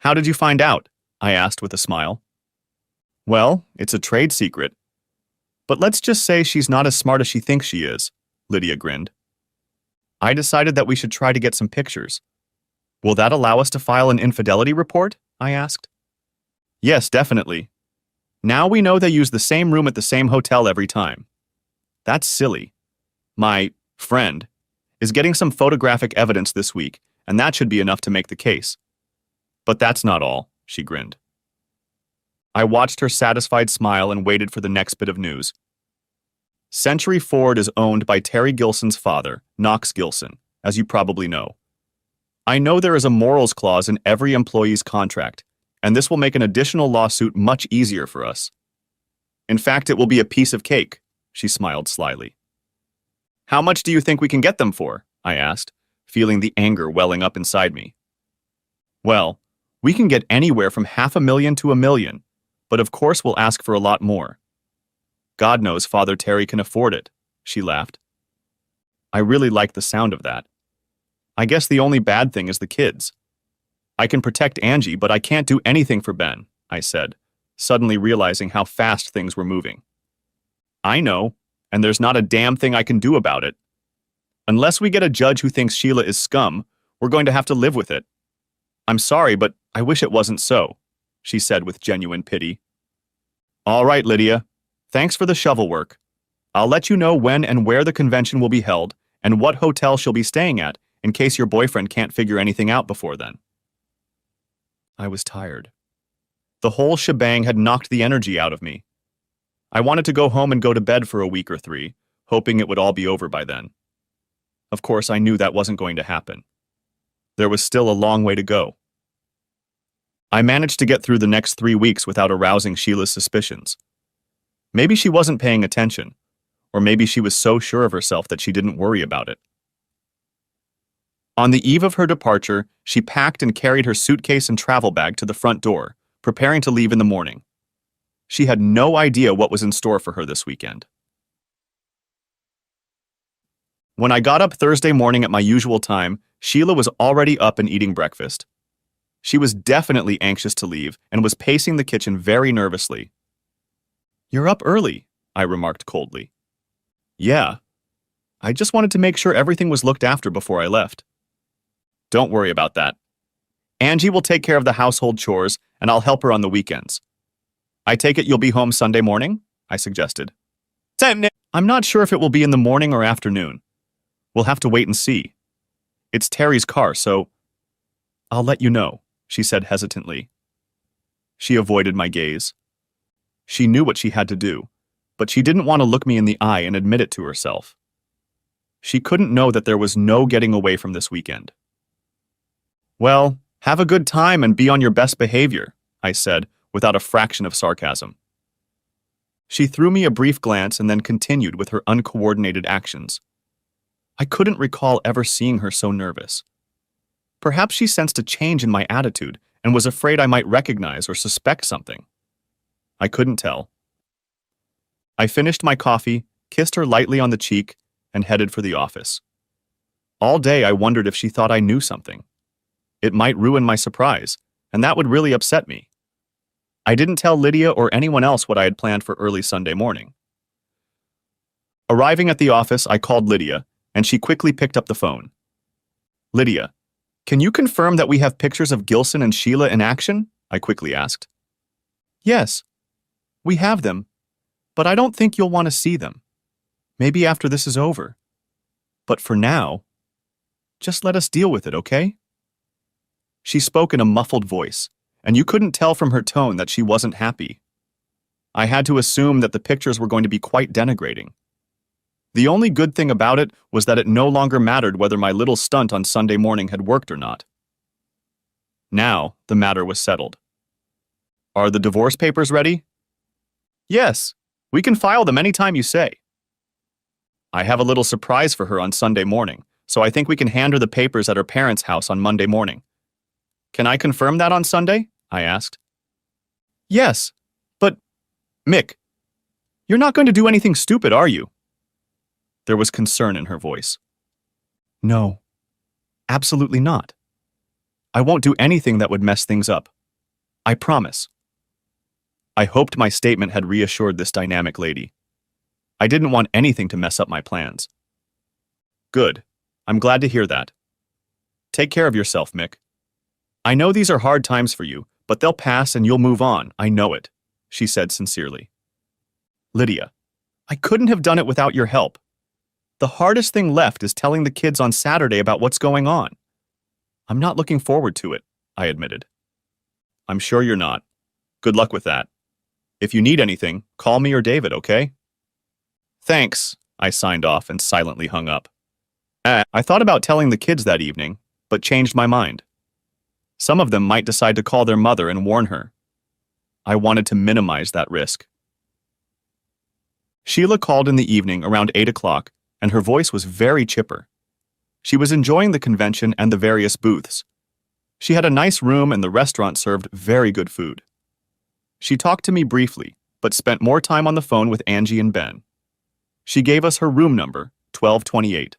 How did you find out? I asked with a smile. Well, it's a trade secret. But let's just say she's not as smart as she thinks she is, Lydia grinned. I decided that we should try to get some pictures. Will that allow us to file an infidelity report? I asked. Yes, definitely. Now we know they use the same room at the same hotel every time. That's silly. My friend is getting some photographic evidence this week, and that should be enough to make the case. But that's not all, she grinned. I watched her satisfied smile and waited for the next bit of news. Century Ford is owned by Terry Gilson's father, Knox Gilson, as you probably know. I know there is a morals clause in every employee's contract, and this will make an additional lawsuit much easier for us. In fact, it will be a piece of cake, she smiled slyly. How much do you think we can get them for? I asked, feeling the anger welling up inside me. Well, we can get anywhere from $500,000 to $1 million, but of course we'll ask for a lot more. God knows Father Terry can afford it, she laughed. I really like the sound of that. I guess the only bad thing is the kids. I can protect Angie, but I can't do anything for Ben, I said, suddenly realizing how fast things were moving. I know, and there's not a damn thing I can do about it. Unless we get a judge who thinks Sheila is scum, we're going to have to live with it. I'm sorry, but I wish it wasn't so, she said with genuine pity. All right, Lydia. Thanks for the shovel work. I'll let you know when and where the convention will be held and what hotel she'll be staying at in case your boyfriend can't figure anything out before then. I was tired. The whole shebang had knocked the energy out of me. I wanted to go home and go to bed for a week or 3, hoping it would all be over by then. Of course, I knew that wasn't going to happen. There was still a long way to go. I managed to get through the next 3 weeks without arousing Sheila's suspicions. Maybe she wasn't paying attention, or maybe she was so sure of herself that she didn't worry about it. On the eve of her departure, she packed and carried her suitcase and travel bag to the front door, preparing to leave in the morning. She had no idea what was in store for her this weekend. When I got up Thursday morning at my usual time, Sheila was already up and eating breakfast. She was definitely anxious to leave and was pacing the kitchen very nervously. You're up early, I remarked coldly. Yeah. I just wanted to make sure everything was looked after before I left. Don't worry about that. Angie will take care of the household chores, and I'll help her on the weekends. I take it you'll be home Sunday morning? I suggested. I'm not sure if it will be in the morning or afternoon. We'll have to wait and see. It's Terry's car, so I'll let you know, she said hesitantly. She avoided my gaze. She knew what she had to do, but she didn't want to look me in the eye and admit it to herself. She couldn't know that there was no getting away from this weekend. Well, have a good time and be on your best behavior, I said, without a fraction of sarcasm. She threw me a brief glance and then continued with her uncoordinated actions. I couldn't recall ever seeing her so nervous. Perhaps she sensed a change in my attitude and was afraid I might recognize or suspect something. I couldn't tell. I finished my coffee, kissed her lightly on the cheek, and headed for the office. All day I wondered if she thought I knew something. It might ruin my surprise, and that would really upset me. I didn't tell Lydia or anyone else what I had planned for early Sunday morning. Arriving at the office, I called Lydia, and she quickly picked up the phone. Lydia, can you confirm that we have pictures of Gilson and Sheila in action? I quickly asked. Yes, we have them, but I don't think you'll want to see them. Maybe after this is over. But for now, just let us deal with it, okay? She spoke in a muffled voice, and you couldn't tell from her tone that she wasn't happy. I had to assume that the pictures were going to be quite denigrating. The only good thing about it was that it no longer mattered whether my little stunt on Sunday morning had worked or not. Now, the matter was settled. Are the divorce papers ready? Yes, we can file them anytime you say. I have a little surprise for her on Sunday morning, so I think we can hand her the papers at her parents' house on Monday morning. Can I confirm that on Sunday? I asked. Yes, but, Mick, you're not going to do anything stupid, are you? There was concern in her voice. No, absolutely not. I won't do anything that would mess things up. I promise. I hoped my statement had reassured this dynamic lady. I didn't want anything to mess up my plans. Good. I'm glad to hear that. Take care of yourself, Mick. I know these are hard times for you, but they'll pass and you'll move on. I know it, she said sincerely. Lydia, I couldn't have done it without your help. The hardest thing left is telling the kids on Saturday about what's going on. I'm not looking forward to it, I admitted. I'm sure you're not. Good luck with that. If you need anything, call me or David, okay? Thanks, I signed off and silently hung up. I thought about telling the kids that evening, but changed my mind. Some of them might decide to call their mother and warn her. I wanted to minimize that risk. Sheila called in the evening around 8 o'clock, and her voice was very chipper. She was enjoying the convention and the various booths. She had a nice room and the restaurant served very good food. She talked to me briefly, but spent more time on the phone with Angie and Ben. She gave us her room number, 1228.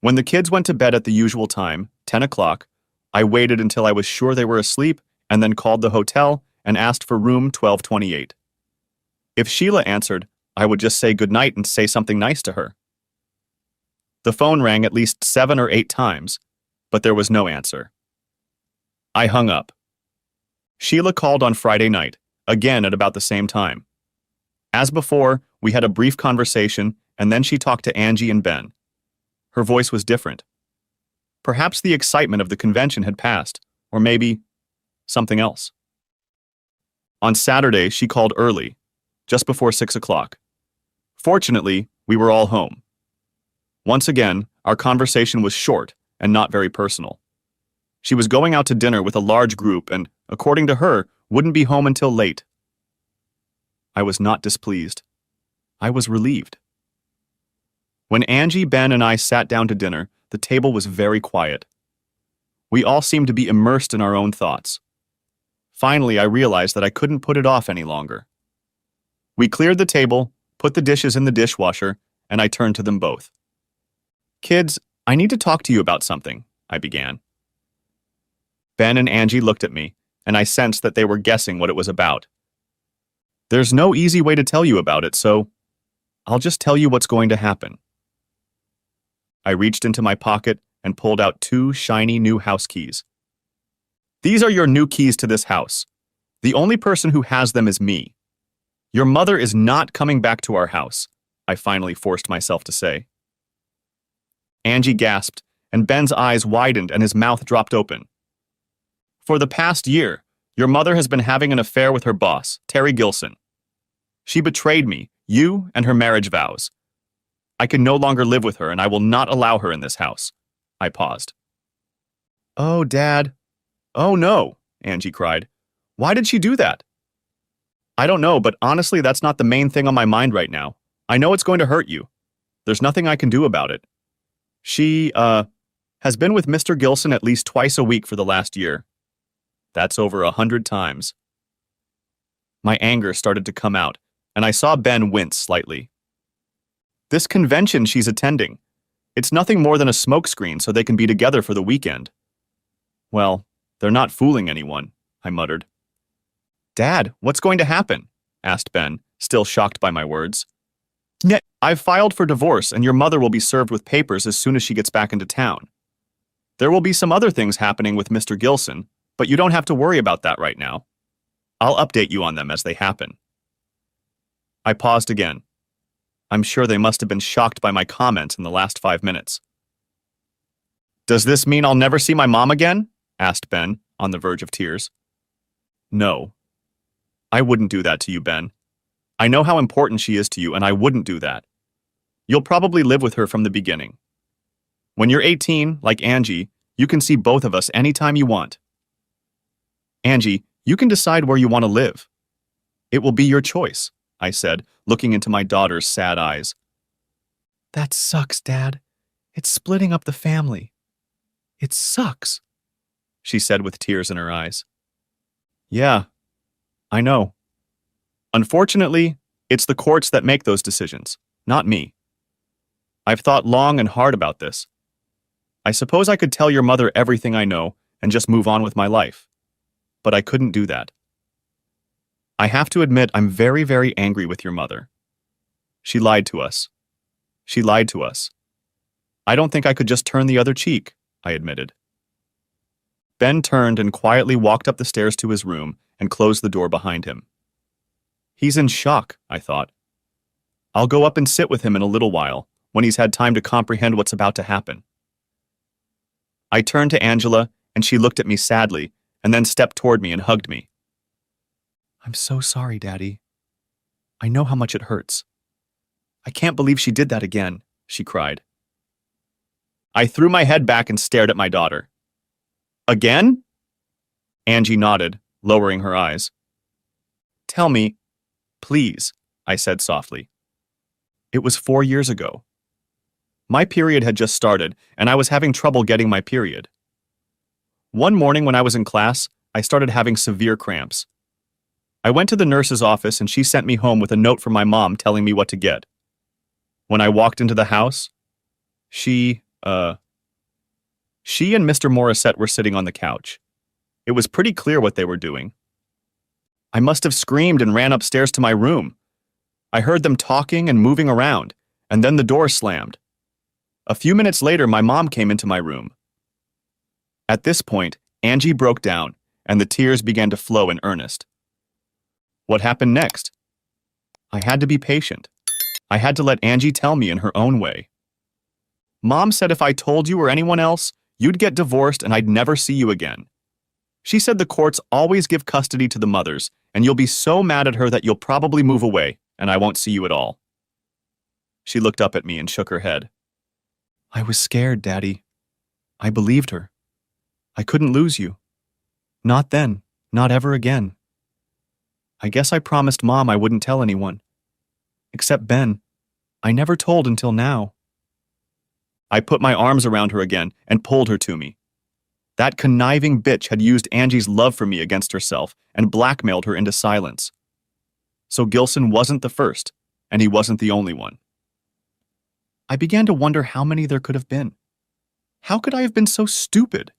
When the kids went to bed at the usual time, 10 o'clock, I waited until I was sure they were asleep and then called the hotel and asked for room 1228. If Sheila answered, I would just say goodnight and say something nice to her. The phone rang at least 7 or 8 times, but there was no answer. I hung up. Sheila called on Friday night, again at about the same time. As before, we had a brief conversation, and then she talked to Angie and Ben. Her voice was different. Perhaps the excitement of the convention had passed, or maybe something else. On Saturday, she called early, just before 6 o'clock. Fortunately, we were all home. Once again, our conversation was short and not very personal. She was going out to dinner with a large group and, according to her, wouldn't be home until late. I was not displeased. I was relieved. When Angie, Ben, and I sat down to dinner, the table was very quiet. We all seemed to be immersed in our own thoughts. Finally, I realized that I couldn't put it off any longer. We cleared the table, put the dishes in the dishwasher, and I turned to them both. Kids, I need to talk to you about something, I began. Ben and Angie looked at me, and I sensed that they were guessing what it was about. There's no easy way to tell you about it, so I'll just tell you what's going to happen. I reached into my pocket and pulled out 2 shiny new house keys. These are your new keys to this house. The only person who has them is me. Your mother is not coming back to our house, I finally forced myself to say. Angie gasped, and Ben's eyes widened and his mouth dropped open. For the past year, your mother has been having an affair with her boss, Terry Gilson. She betrayed me, you, and her marriage vows. I can no longer live with her, and I will not allow her in this house. I paused. Oh, Dad. Oh, no, Angie cried. Why did she do that? I don't know, but honestly, that's not the main thing on my mind right now. I know it's going to hurt you. There's nothing I can do about it. She, has been with Mr. Gilson at least twice a week for the last year. That's over 100 times. My anger started to come out, and I saw Ben wince slightly. This convention she's attending, it's nothing more than a smokescreen so they can be together for the weekend. Well, they're not fooling anyone, I muttered. Dad, what's going to happen? Asked Ben, still shocked by my words. I've filed for divorce, and your mother will be served with papers as soon as she gets back into town. There will be some other things happening with Mr. Gilson, but you don't have to worry about that right now. I'll update you on them as they happen. I paused again. I'm sure they must have been shocked by my comments in the last 5 minutes. Does this mean I'll never see my mom again? Asked Ben, on the verge of tears. No. I wouldn't do that to you, Ben. I know how important she is to you, and I wouldn't do that. You'll probably live with her from the beginning. When you're 18, like Angie, you can see both of us anytime you want. Angie, you can decide where you want to live. It will be your choice, I said, looking into my daughter's sad eyes. That sucks, Dad. It's splitting up the family. It sucks, she said with tears in her eyes. Yeah, I know. Unfortunately, it's the courts that make those decisions, not me. I've thought long and hard about this. I suppose I could tell your mother everything I know and just move on with my life. But I couldn't do that. I have to admit I'm very, very angry with your mother. She lied to us. She lied to us. I don't think I could just turn the other cheek, I admitted. Ben turned and quietly walked up the stairs to his room and closed the door behind him. He's in shock, I thought. I'll go up and sit with him in a little while, when he's had time to comprehend what's about to happen. I turned to Angela, and she looked at me sadly, and then stepped toward me and hugged me. I'm so sorry, Daddy. I know how much it hurts. I can't believe she did that again, she cried. I threw my head back and stared at my daughter. Again? Angie nodded, lowering her eyes. Tell me, please, I said softly. It was 4 years ago. My period had just started, and I was having trouble getting my period. One morning when I was in class, I started having severe cramps. I went to the nurse's office and she sent me home with a note from my mom telling me what to get. When I walked into the house, she and Mr. Morissette were sitting on the couch. It was pretty clear what they were doing. I must have screamed and ran upstairs to my room. I heard them talking and moving around, and then the door slammed. A few minutes later, my mom came into my room. At this point, Angie broke down, and the tears began to flow in earnest. What happened next? I had to be patient. I had to let Angie tell me in her own way. Mom said if I told you or anyone else, you'd get divorced and I'd never see you again. She said the courts always give custody to the mothers, and you'll be so mad at her that you'll probably move away, and I won't see you at all. She looked up at me and shook her head. I was scared, Daddy. I believed her. I couldn't lose you. Not then, not ever again. I guess I promised Mom I wouldn't tell anyone. Except Ben. I never told until now. I put my arms around her again and pulled her to me. That conniving bitch had used Angie's love for me against herself and blackmailed her into silence. So Gilson wasn't the first, and he wasn't the only one. I began to wonder how many there could have been. How could I have been so stupid?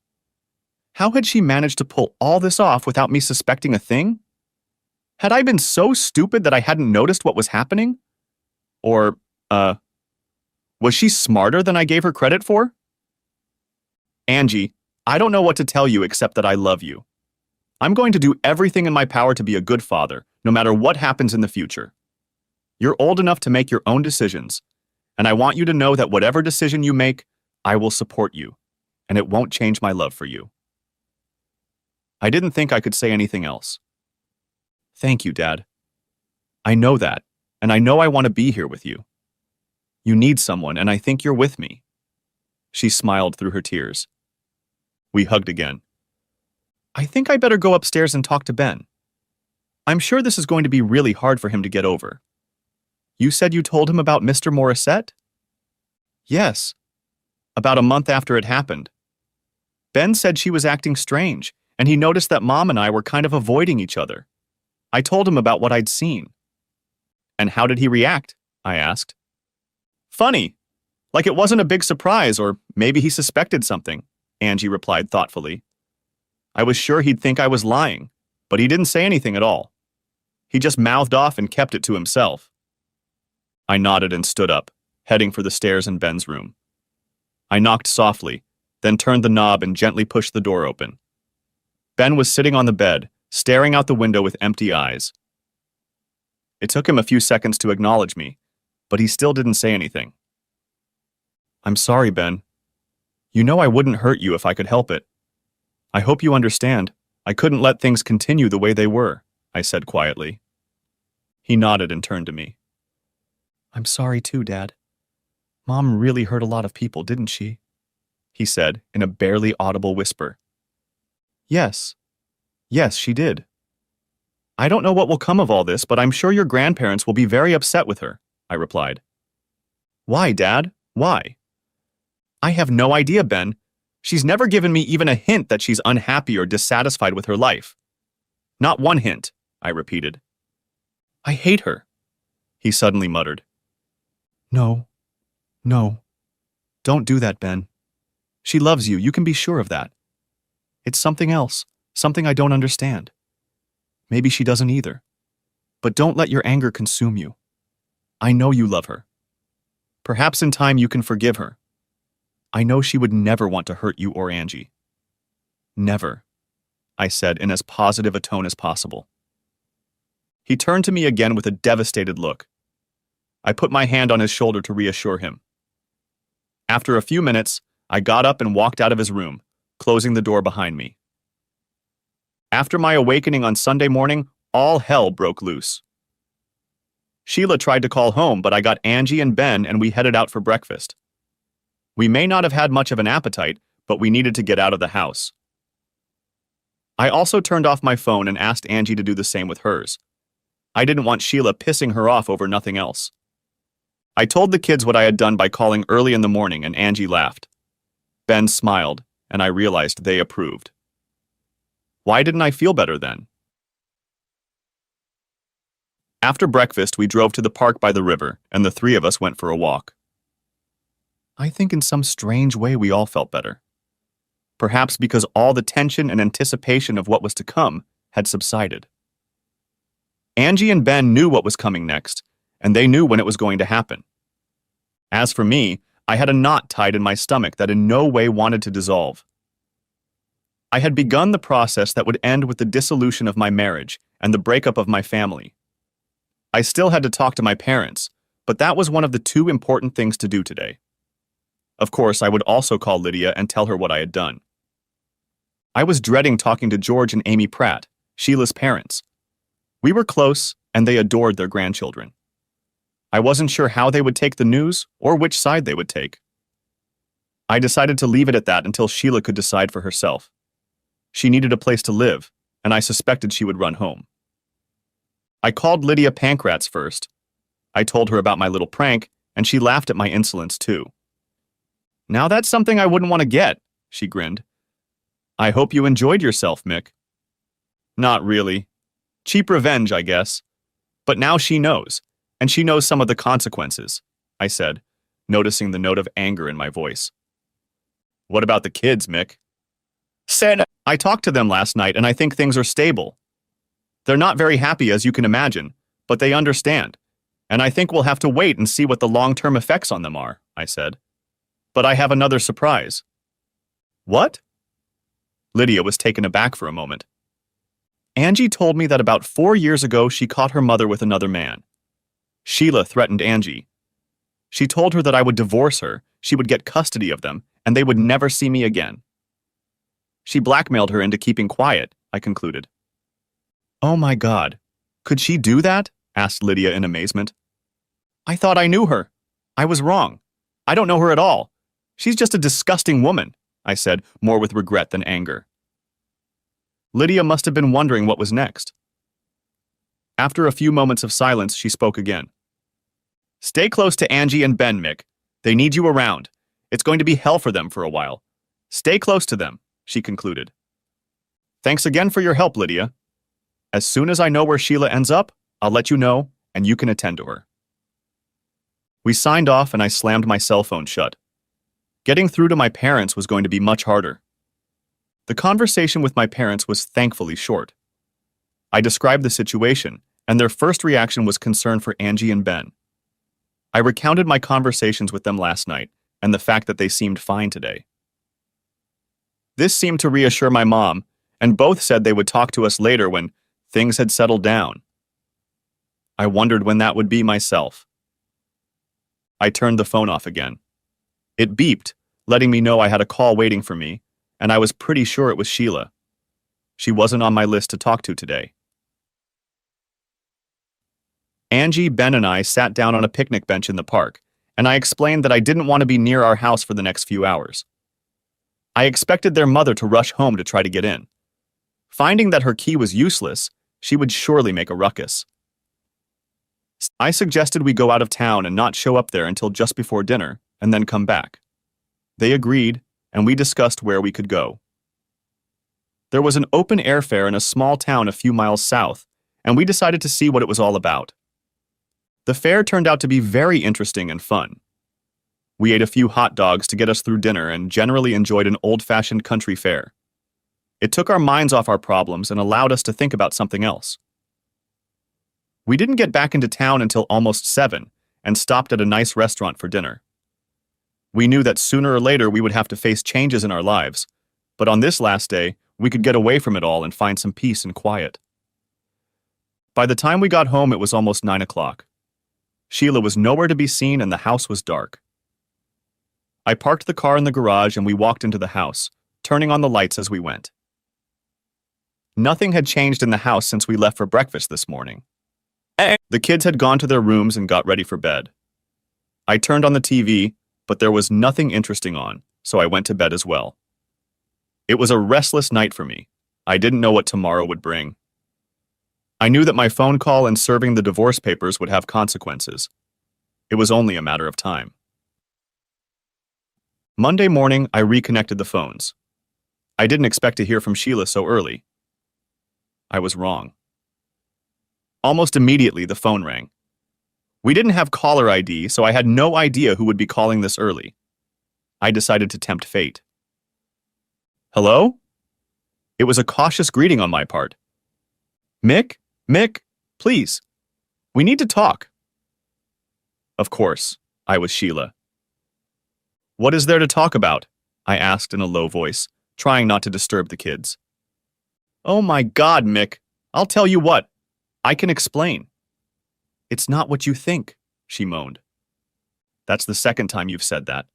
How had she managed to pull all this off without me suspecting a thing? Had I been so stupid that I hadn't noticed what was happening? Or, was she smarter than I gave her credit for? Angie, I don't know what to tell you except that I love you. I'm going to do everything in my power to be a good father, no matter what happens in the future. You're old enough to make your own decisions, and I want you to know that whatever decision you make, I will support you, and it won't change my love for you. I didn't think I could say anything else. Thank you, Dad. I know that, and I know I want to be here with you. You need someone, and I think you're with me. She smiled through her tears. We hugged again. I think I better go upstairs and talk to Ben. I'm sure this is going to be really hard for him to get over. You said you told him about Mr. Morissette? Yes. About a month after it happened. Ben said she was acting strange, and he noticed that Mom and I were kind of avoiding each other. I told him about what I'd seen. And how did he react? I asked. Funny. Like it wasn't a big surprise, or maybe he suspected something, Angie replied thoughtfully. I was sure he'd think I was lying, but he didn't say anything at all. He just mouthed off and kept it to himself. I nodded and stood up, heading for the stairs in Ben's room. I knocked softly, then turned the knob and gently pushed the door open. Ben was sitting on the bed, staring out the window with empty eyes. It took him a few seconds to acknowledge me, but he still didn't say anything. I'm sorry, Ben. You know I wouldn't hurt you if I could help it. I hope you understand. I couldn't let things continue the way they were, I said quietly. He nodded and turned to me. I'm sorry too, Dad. Mom really hurt a lot of people, didn't she? He said in a barely audible whisper. Yes, she did. I don't know what will come of all this, but I'm sure your grandparents will be very upset with her, I replied. Why, Dad? Why? I have no idea, Ben. She's never given me even a hint that she's unhappy or dissatisfied with her life. Not one hint, I repeated. I hate her, he suddenly muttered. No. Don't do that, Ben. She loves you, you can be sure of that. It's something else, something I don't understand. Maybe she doesn't either. But don't let your anger consume you. I know you love her. Perhaps in time you can forgive her. I know she would never want to hurt you or Angie. Never, I said in as positive a tone as possible. He turned to me again with a devastated look. I put my hand on his shoulder to reassure him. After a few minutes, I got up and walked out of his room, closing the door behind me. After my awakening on Sunday morning, all hell broke loose. Sheila tried to call home, but I got Angie and Ben and we headed out for breakfast. We may not have had much of an appetite, but we needed to get out of the house. I also turned off my phone and asked Angie to do the same with hers. I didn't want Sheila pissing her off over nothing else. I told the kids what I had done by calling early in the morning, and Angie laughed. Ben smiled, and I realized they approved. Why didn't I feel better then? After breakfast, we drove to the park by the river, and the three of us went for a walk. I think in some strange way we all felt better. Perhaps because all the tension and anticipation of what was to come had subsided. Angie and Ben knew what was coming next, and they knew when it was going to happen. As for me, I had a knot tied in my stomach that in no way wanted to dissolve. I had begun the process that would end with the dissolution of my marriage and the breakup of my family. I still had to talk to my parents, but that was one of the two important things to do today. Of course, I would also call Lydia and tell her what I had done. I was dreading talking to George and Amy Pratt, Sheila's parents. We were close, and they adored their grandchildren. I wasn't sure how they would take the news or which side they would take. I decided to leave it at that until Sheila could decide for herself. She needed a place to live, and I suspected she would run home. I called Lydia Pancratz first. I told her about my little prank, and she laughed at my insolence too. Now that's something I wouldn't want to get, she grinned. I hope you enjoyed yourself, Mick. Not really. Cheap revenge, I guess. But now she knows, and she knows some of the consequences, I said, noticing the note of anger in my voice. What about the kids, Mick? I talked to them last night, and I think things are stable. They're not very happy, as you can imagine, but they understand, and I think we'll have to wait and see what the long-term effects on them are, I said. But I have another surprise. What? Lydia was taken aback for a moment. Angie told me that about 4 years ago she caught her mother with another man. Sheila threatened Angie. She told her that I would divorce her, she would get custody of them, and they would never see me again. She blackmailed her into keeping quiet, I concluded. Oh my God. Could she do that? Asked Lydia in amazement. I thought I knew her. I was wrong. I don't know her at all. She's just a disgusting woman, I said, more with regret than anger. Lydia must have been wondering what was next. After a few moments of silence, she spoke again. Stay close to Angie and Ben, Mick. They need you around. It's going to be hell for them for a while. Stay close to them, she concluded. Thanks again for your help, Lydia. As soon as I know where Sheila ends up, I'll let you know, and you can attend to her. We signed off and I slammed my cell phone shut. Getting through to my parents was going to be much harder. The conversation with my parents was thankfully short. I described the situation, and their first reaction was concern for Angie and Ben. I recounted my conversations with them last night and the fact that they seemed fine today. This seemed to reassure my mom, and both said they would talk to us later when things had settled down. I wondered when that would be myself. I turned the phone off again. It beeped, letting me know I had a call waiting for me, and I was pretty sure it was Sheila. She wasn't on my list to talk to today. Angie, Ben, and I sat down on a picnic bench in the park, and I explained that I didn't want to be near our house for the next few hours. I expected their mother to rush home to try to get in. Finding that her key was useless, she would surely make a ruckus. I suggested we go out of town and not show up there until just before dinner, and then come back. They agreed, and we discussed where we could go. There was an open air fair in a small town a few miles south, and we decided to see what it was all about. The fair turned out to be very interesting and fun. We ate a few hot dogs to get us through dinner and generally enjoyed an old-fashioned country fair. It took our minds off our problems and allowed us to think about something else. We didn't get back into town until almost 7 and stopped at a nice restaurant for dinner. We knew that sooner or later we would have to face changes in our lives, but on this last day, we could get away from it all and find some peace and quiet. By the time we got home, it was almost 9 o'clock. Sheila was nowhere to be seen and the house was dark. I parked the car in the garage and we walked into the house, turning on the lights as we went. Nothing had changed in the house since we left for breakfast this morning. The kids had gone to their rooms and got ready for bed. I turned on the TV, but there was nothing interesting on, so I went to bed as well. It was a restless night for me. I didn't know what tomorrow would bring. I knew that my phone call and serving the divorce papers would have consequences. It was only a matter of time. Monday morning, I reconnected the phones. I didn't expect to hear from Sheila so early. I was wrong. Almost immediately, the phone rang. We didn't have caller ID, so I had no idea who would be calling this early. I decided to tempt fate. Hello? It was a cautious greeting on my part. Mick, please. We need to talk. Of course, I was Sheila. What is there to talk about? I asked in a low voice, trying not to disturb the kids. Oh my God, Mick. I'll tell you what. I can explain. It's not what you think, she moaned. That's the second time you've said that.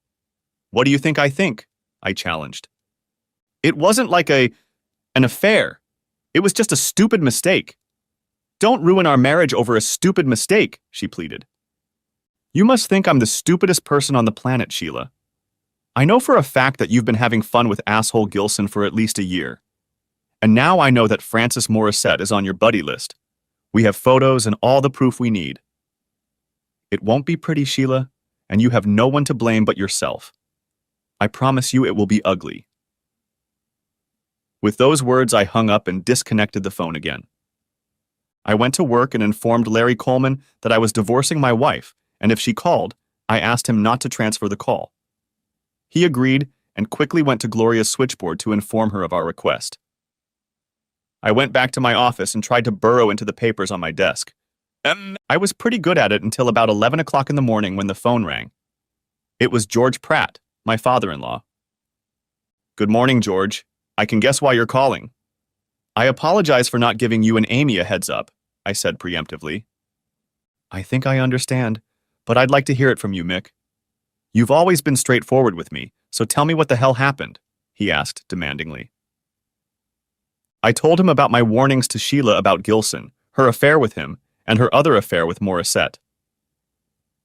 What do you think I think? I challenged. It wasn't like an affair. It was just a stupid mistake. Don't ruin our marriage over a stupid mistake, she pleaded. You must think I'm the stupidest person on the planet, Sheila. I know for a fact that you've been having fun with asshole Gilson for at least a year. And now I know that Francis Morissette is on your buddy list. We have photos and all the proof we need. It won't be pretty, Sheila, and you have no one to blame but yourself. I promise you it will be ugly. With those words, I hung up and disconnected the phone again. I went to work and informed Larry Coleman that I was divorcing my wife, and if she called, I asked him not to transfer the call. He agreed and quickly went to Gloria's switchboard to inform her of our request. I went back to my office and tried to burrow into the papers on my desk. I was pretty good at it until about 11 o'clock in the morning when the phone rang. It was George Pratt, my father-in-law. Good morning, George. I can guess why you're calling. I apologize for not giving you and Amy a heads up, I said preemptively. I think I understand, but I'd like to hear it from you, Mick. You've always been straightforward with me, so tell me what the hell happened, he asked demandingly. I told him about my warnings to Sheila about Gilson, her affair with him, and her other affair with Morissette.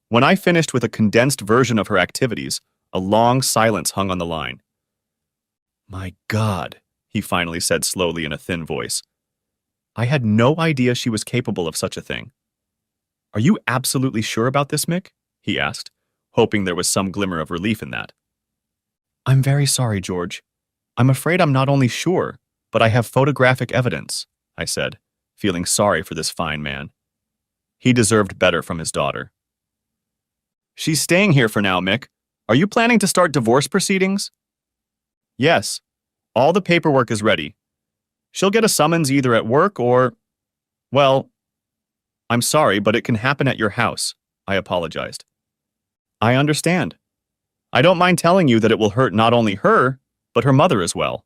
When I finished with a condensed version of her activities, a long silence hung on the line. My God, he finally said slowly in a thin voice. I had no idea she was capable of such a thing. Are you absolutely sure about this, Mick? He asked, hoping there was some glimmer of relief in that. I'm very sorry, George. I'm afraid I'm not only sure, But I have photographic evidence, I said, feeling sorry for this fine man. He deserved better from his daughter. She's staying here for now, Mick. Are you planning to start divorce proceedings? Yes. All the paperwork is ready. She'll get a summons either at work or... Well, I'm sorry, but it can happen at your house, I apologized. I understand. I don't mind telling you that it will hurt not only her, but her mother as well.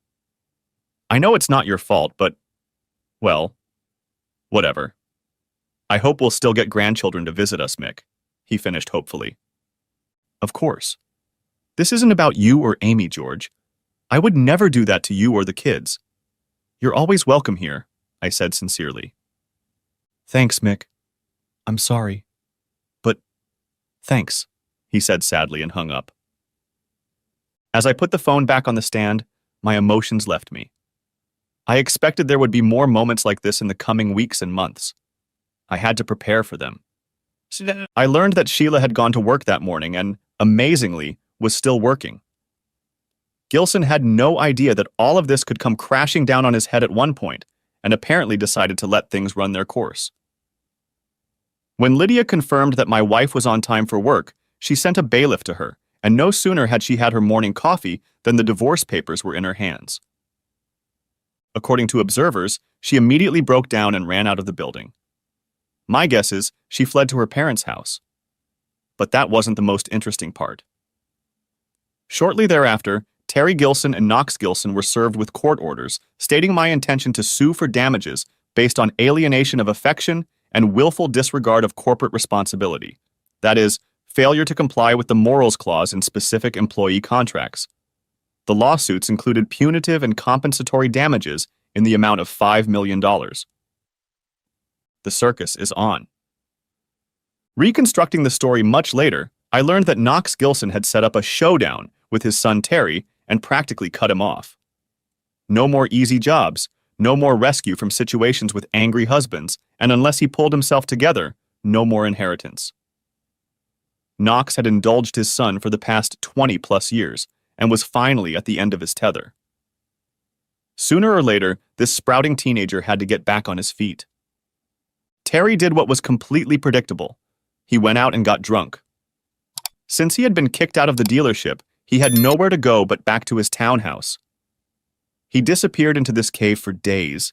I know it's not your fault, but, well, whatever. I hope we'll still get grandchildren to visit us, Mick, he finished hopefully. Of course. This isn't about you or Amy, George. I would never do that to you or the kids. You're always welcome here, I said sincerely. Thanks, Mick. I'm sorry. But thanks, he said sadly and hung up. As I put the phone back on the stand, my emotions left me. I expected there would be more moments like this in the coming weeks and months. I had to prepare for them. I learned that Sheila had gone to work that morning and, amazingly, was still working. Gilson had no idea that all of this could come crashing down on his head at one point, and apparently decided to let things run their course. When Lydia confirmed that my wife was on time for work, she sent a bailiff to her, and no sooner had she had her morning coffee than the divorce papers were in her hands. According to observers, she immediately broke down and ran out of the building. My guess is she fled to her parents' house. But that wasn't the most interesting part. Shortly thereafter, Terry Gilson and Knox Gilson were served with court orders stating my intention to sue for damages based on alienation of affection and willful disregard of corporate responsibility. That is, failure to comply with the morals clause in specific employee contracts. The lawsuits included punitive and compensatory damages in the amount of $5 million. The circus is on. Reconstructing the story much later, I learned that Knox Gilson had set up a showdown with his son Terry and practically cut him off. No more easy jobs, no more rescue from situations with angry husbands, and unless he pulled himself together, no more inheritance. Knox had indulged his son for the past 20-plus years and was finally at the end of his tether. Sooner or later, this sprouting teenager had to get back on his feet. Terry did what was completely predictable. He went out and got drunk. Since he had been kicked out of the dealership, he had nowhere to go but back to his townhouse. He disappeared into this cave for days.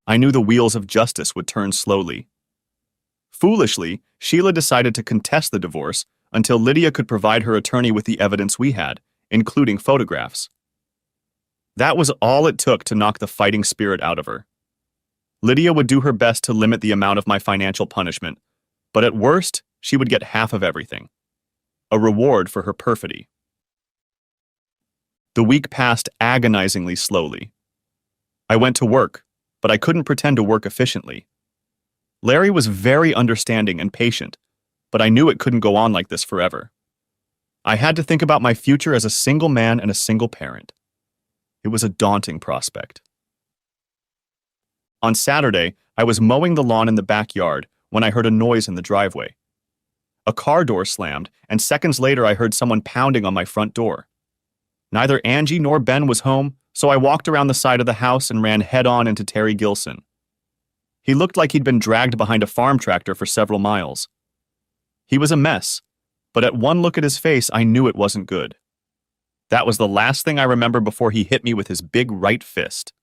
I knew the wheels of justice would turn slowly. Foolishly, Sheila decided to contest the divorce until Lydia could provide her attorney with the evidence we had, including photographs. That was all it took to knock the fighting spirit out of her. Lydia would do her best to limit the amount of my financial punishment, but at worst, she would get half of everything. A reward for her perfidy. The week passed agonizingly slowly. I went to work, but I couldn't pretend to work efficiently. Larry was very understanding and patient, but I knew it couldn't go on like this forever. I had to think about my future as a single man and a single parent. It was a daunting prospect. On Saturday, I was mowing the lawn in the backyard when I heard a noise in the driveway. A car door slammed, and seconds later I heard someone pounding on my front door. Neither Angie nor Ben was home, so I walked around the side of the house and ran head-on into Terry Gilson. He looked like he'd been dragged behind a farm tractor for several miles. He was a mess, but at one look at his face, I knew it wasn't good. That was the last thing I remember before he hit me with his big right fist.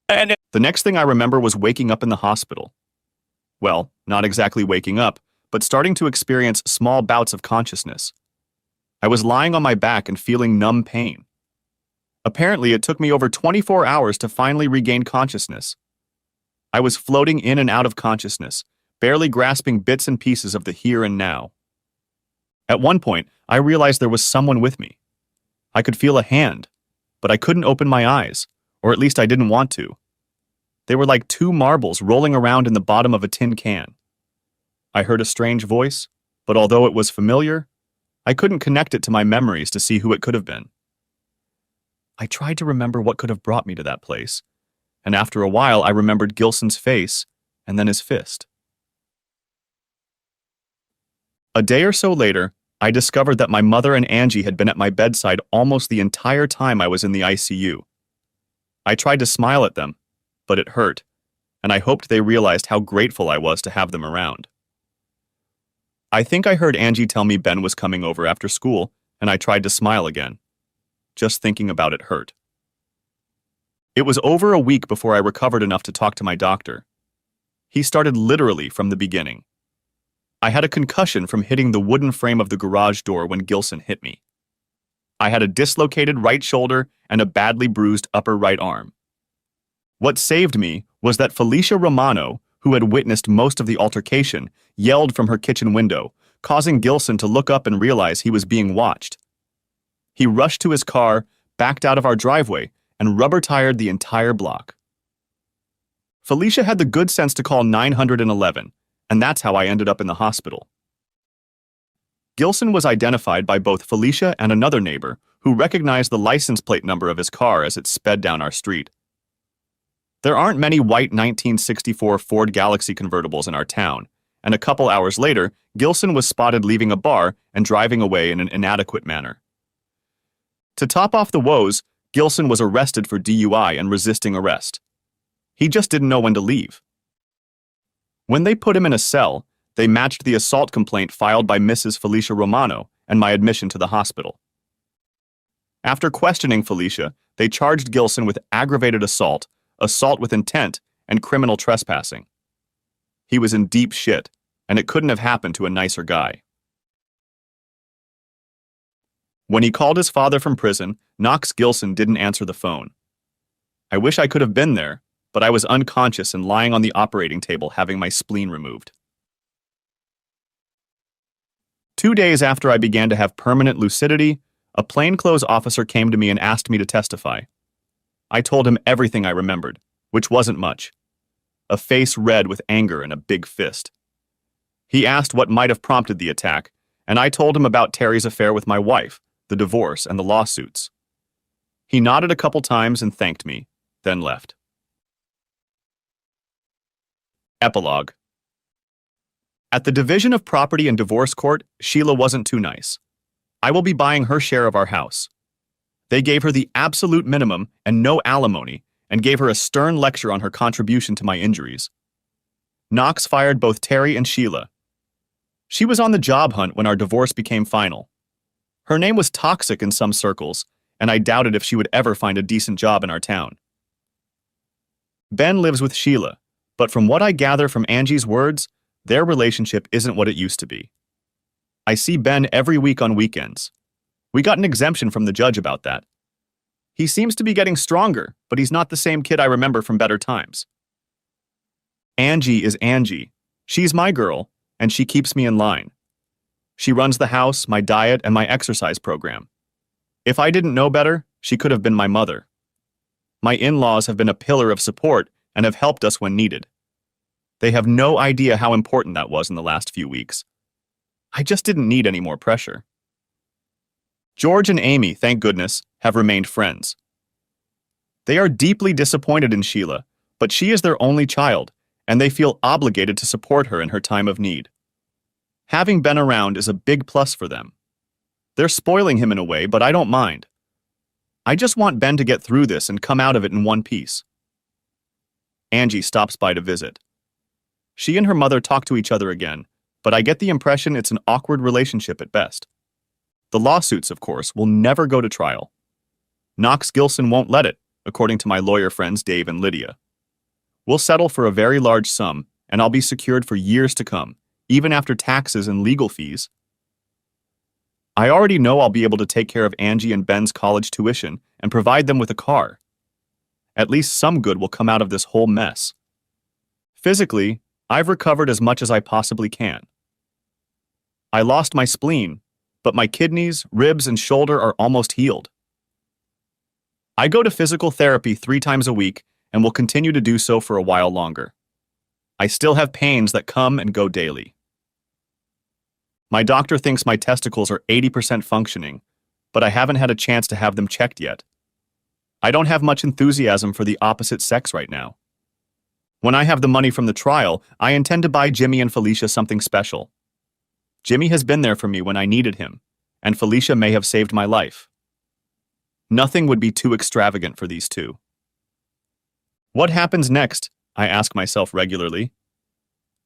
And the next thing I remember was waking up in the hospital. Well, not exactly waking up, but starting to experience small bouts of consciousness. I was lying on my back and feeling numb pain. Apparently, it took me over 24 hours to finally regain consciousness. I was floating in and out of consciousness, barely grasping bits and pieces of the here and now. At one point, I realized there was someone with me. I could feel a hand, but I couldn't open my eyes, or at least I didn't want to. They were like two marbles rolling around in the bottom of a tin can. I heard a strange voice, but although it was familiar, I couldn't connect it to my memories to see who it could have been. I tried to remember what could have brought me to that place, and after a while I remembered Gilson's face and then his fist. A day or so later, I discovered that my mother and Angie had been at my bedside almost the entire time I was in the ICU. I tried to smile at them, but it hurt, and I hoped they realized how grateful I was to have them around. I think I heard Angie tell me Ben was coming over after school, and I tried to smile again. Just thinking about it hurt. It was over a week before I recovered enough to talk to my doctor. He started literally from the beginning. I had a concussion from hitting the wooden frame of the garage door when Gilson hit me. I had a dislocated right shoulder and a badly bruised upper right arm. What saved me was that Felicia Romano, who had witnessed most of the altercation, yelled from her kitchen window, causing Gilson to look up and realize he was being watched. He rushed to his car, backed out of our driveway, and rubber-tired the entire block. Felicia had the good sense to call 911, and that's how I ended up in the hospital. Gilson was identified by both Felicia and another neighbor, who recognized the license plate number of his car as it sped down our street. There aren't many white 1964 Ford Galaxy convertibles in our town, and a couple hours later, Gilson was spotted leaving a bar and driving away in an inadequate manner. To top off the woes, Gilson was arrested for DUI and resisting arrest. He just didn't know when to leave. When they put him in a cell, they matched the assault complaint filed by Mrs. Felicia Romano and my admission to the hospital. After questioning Felicia, they charged Gilson with aggravated assault, assault with intent, and criminal trespassing. He was in deep shit, and it couldn't have happened to a nicer guy. When he called his father from prison, Knox Gilson didn't answer the phone. I wish I could have been there, but I was unconscious and lying on the operating table having my spleen removed. 2 days after I began to have permanent lucidity, a plainclothes officer came to me and asked me to testify. I told him everything I remembered, which wasn't much. A face red with anger and a big fist. He asked what might have prompted the attack, and I told him about Terry's affair with my wife, the divorce, and the lawsuits. He nodded a couple times and thanked me, then left. Epilogue. At the Division of Property and Divorce Court, Sheila wasn't too nice. I will be buying her share of our house. They gave her the absolute minimum and no alimony, and gave her a stern lecture on her contribution to my injuries. Knox fired both Terry and Sheila. She was on the job hunt when our divorce became final. Her name was toxic in some circles, and I doubted if she would ever find a decent job in our town. Ben lives with Sheila, but from what I gather from Angie's words, their relationship isn't what it used to be. I see Ben every week on weekends. We got an exemption from the judge about that. He seems to be getting stronger, but he's not the same kid I remember from better times. Angie is Angie. She's my girl, and she keeps me in line. She runs the house, my diet, and my exercise program. If I didn't know better, she could have been my mother. My in-laws have been a pillar of support and have helped us when needed. They have no idea how important that was in the last few weeks. I just didn't need any more pressure. George and Amy, thank goodness, have remained friends. They are deeply disappointed in Sheila, but she is their only child, and they feel obligated to support her in her time of need. Having Ben around is a big plus for them. They're spoiling him in a way, but I don't mind. I just want Ben to get through this and come out of it in one piece. Angie stops by to visit. She and her mother talk to each other again, but I get the impression it's an awkward relationship at best. The lawsuits, of course, will never go to trial. Knox Gilson won't let it, according to my lawyer friends Dave and Lydia. We'll settle for a very large sum, and I'll be secured for years to come, even after taxes and legal fees. I already know I'll be able to take care of Angie and Ben's college tuition and provide them with a car. At least some good will come out of this whole mess. Physically, I've recovered as much as I possibly can. I lost my spleen, but my kidneys, ribs, and shoulder are almost healed. I go to physical therapy 3 times a week and will continue to do so for a while longer. I still have pains that come and go daily. My doctor thinks my testicles are 80% functioning, but I haven't had a chance to have them checked yet. I don't have much enthusiasm for the opposite sex right now. When I have the money from the trial, I intend to buy Jimmy and Felicia something special. Jimmy has been there for me when I needed him, and Felicia may have saved my life. Nothing would be too extravagant for these two. What happens next? I ask myself regularly.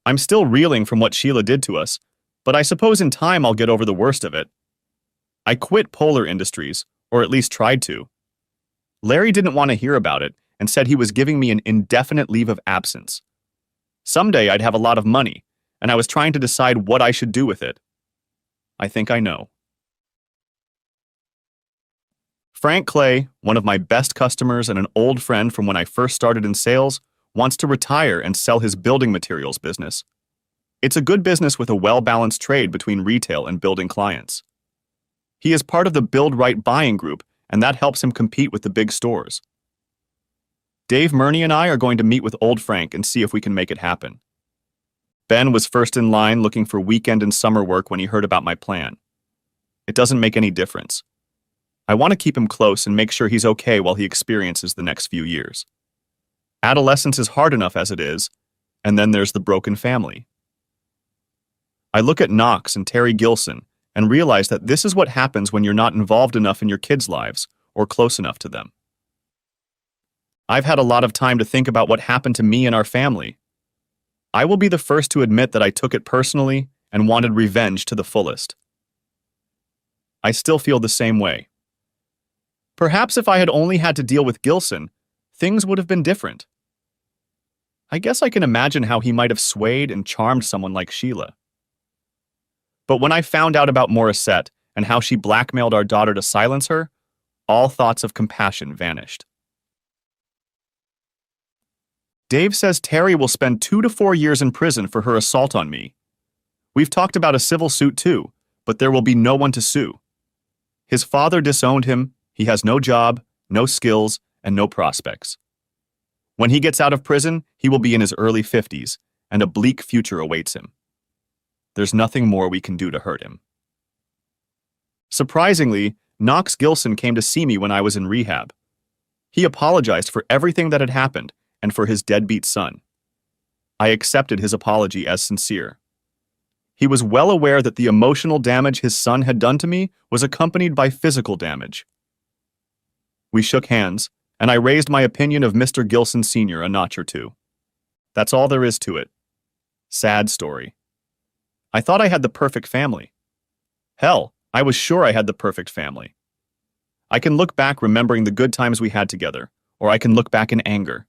I'm still reeling from what Sheila did to us, but I suppose in time I'll get over the worst of it. I quit Polar Industries, or at least tried to. Larry didn't want to hear about it and said he was giving me an indefinite leave of absence. Someday I'd have a lot of money, and I was trying to decide what I should do with it. I think I know. Frank Clay, one of my best customers and an old friend from when I first started in sales, wants to retire and sell his building materials business. It's a good business with a well-balanced trade between retail and building clients. He is part of the Build Right buying group, and that helps him compete with the big stores. Dave Murney and I are going to meet with old Frank and see if we can make it happen. Ben was first in line looking for weekend and summer work when he heard about my plan. It doesn't make any difference. I want to keep him close and make sure he's okay while he experiences the next few years. Adolescence is hard enough as it is, and then there's the broken family. I look at Knox and Terry Gilson and realize that this is what happens when you're not involved enough in your kids' lives or close enough to them. I've had a lot of time to think about what happened to me and our family. I will be the first to admit that I took it personally and wanted revenge to the fullest. I still feel the same way. Perhaps if I had only had to deal with Gilson, things would have been different. I guess I can imagine how he might have swayed and charmed someone like Sheila. But when I found out about Morissette and how she blackmailed our daughter to silence her, all thoughts of compassion vanished. Dave says Terry will spend 2 to 4 years in prison for her assault on me. We've talked about a civil suit too, but there will be no one to sue. His father disowned him, he has no job, no skills, and no prospects. When he gets out of prison, he will be in his early 50s, and a bleak future awaits him. There's nothing more we can do to hurt him. Surprisingly, Knox Gilson came to see me when I was in rehab. He apologized for everything that had happened and for his deadbeat son. I accepted his apology as sincere. He was well aware that the emotional damage his son had done to me was accompanied by physical damage. We shook hands, and I raised my opinion of Mr. Gilson Sr. a notch or two. That's all there is to it. Sad story. I thought I had the perfect family. Hell, I was sure I had the perfect family. I can look back remembering the good times we had together, or I can look back in anger.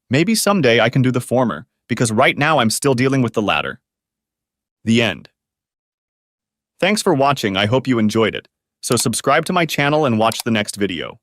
Maybe someday I can do the former, because right now I'm still dealing with the latter. The end. Thanks for watching, I hope you enjoyed it. So subscribe to my channel and watch the next video.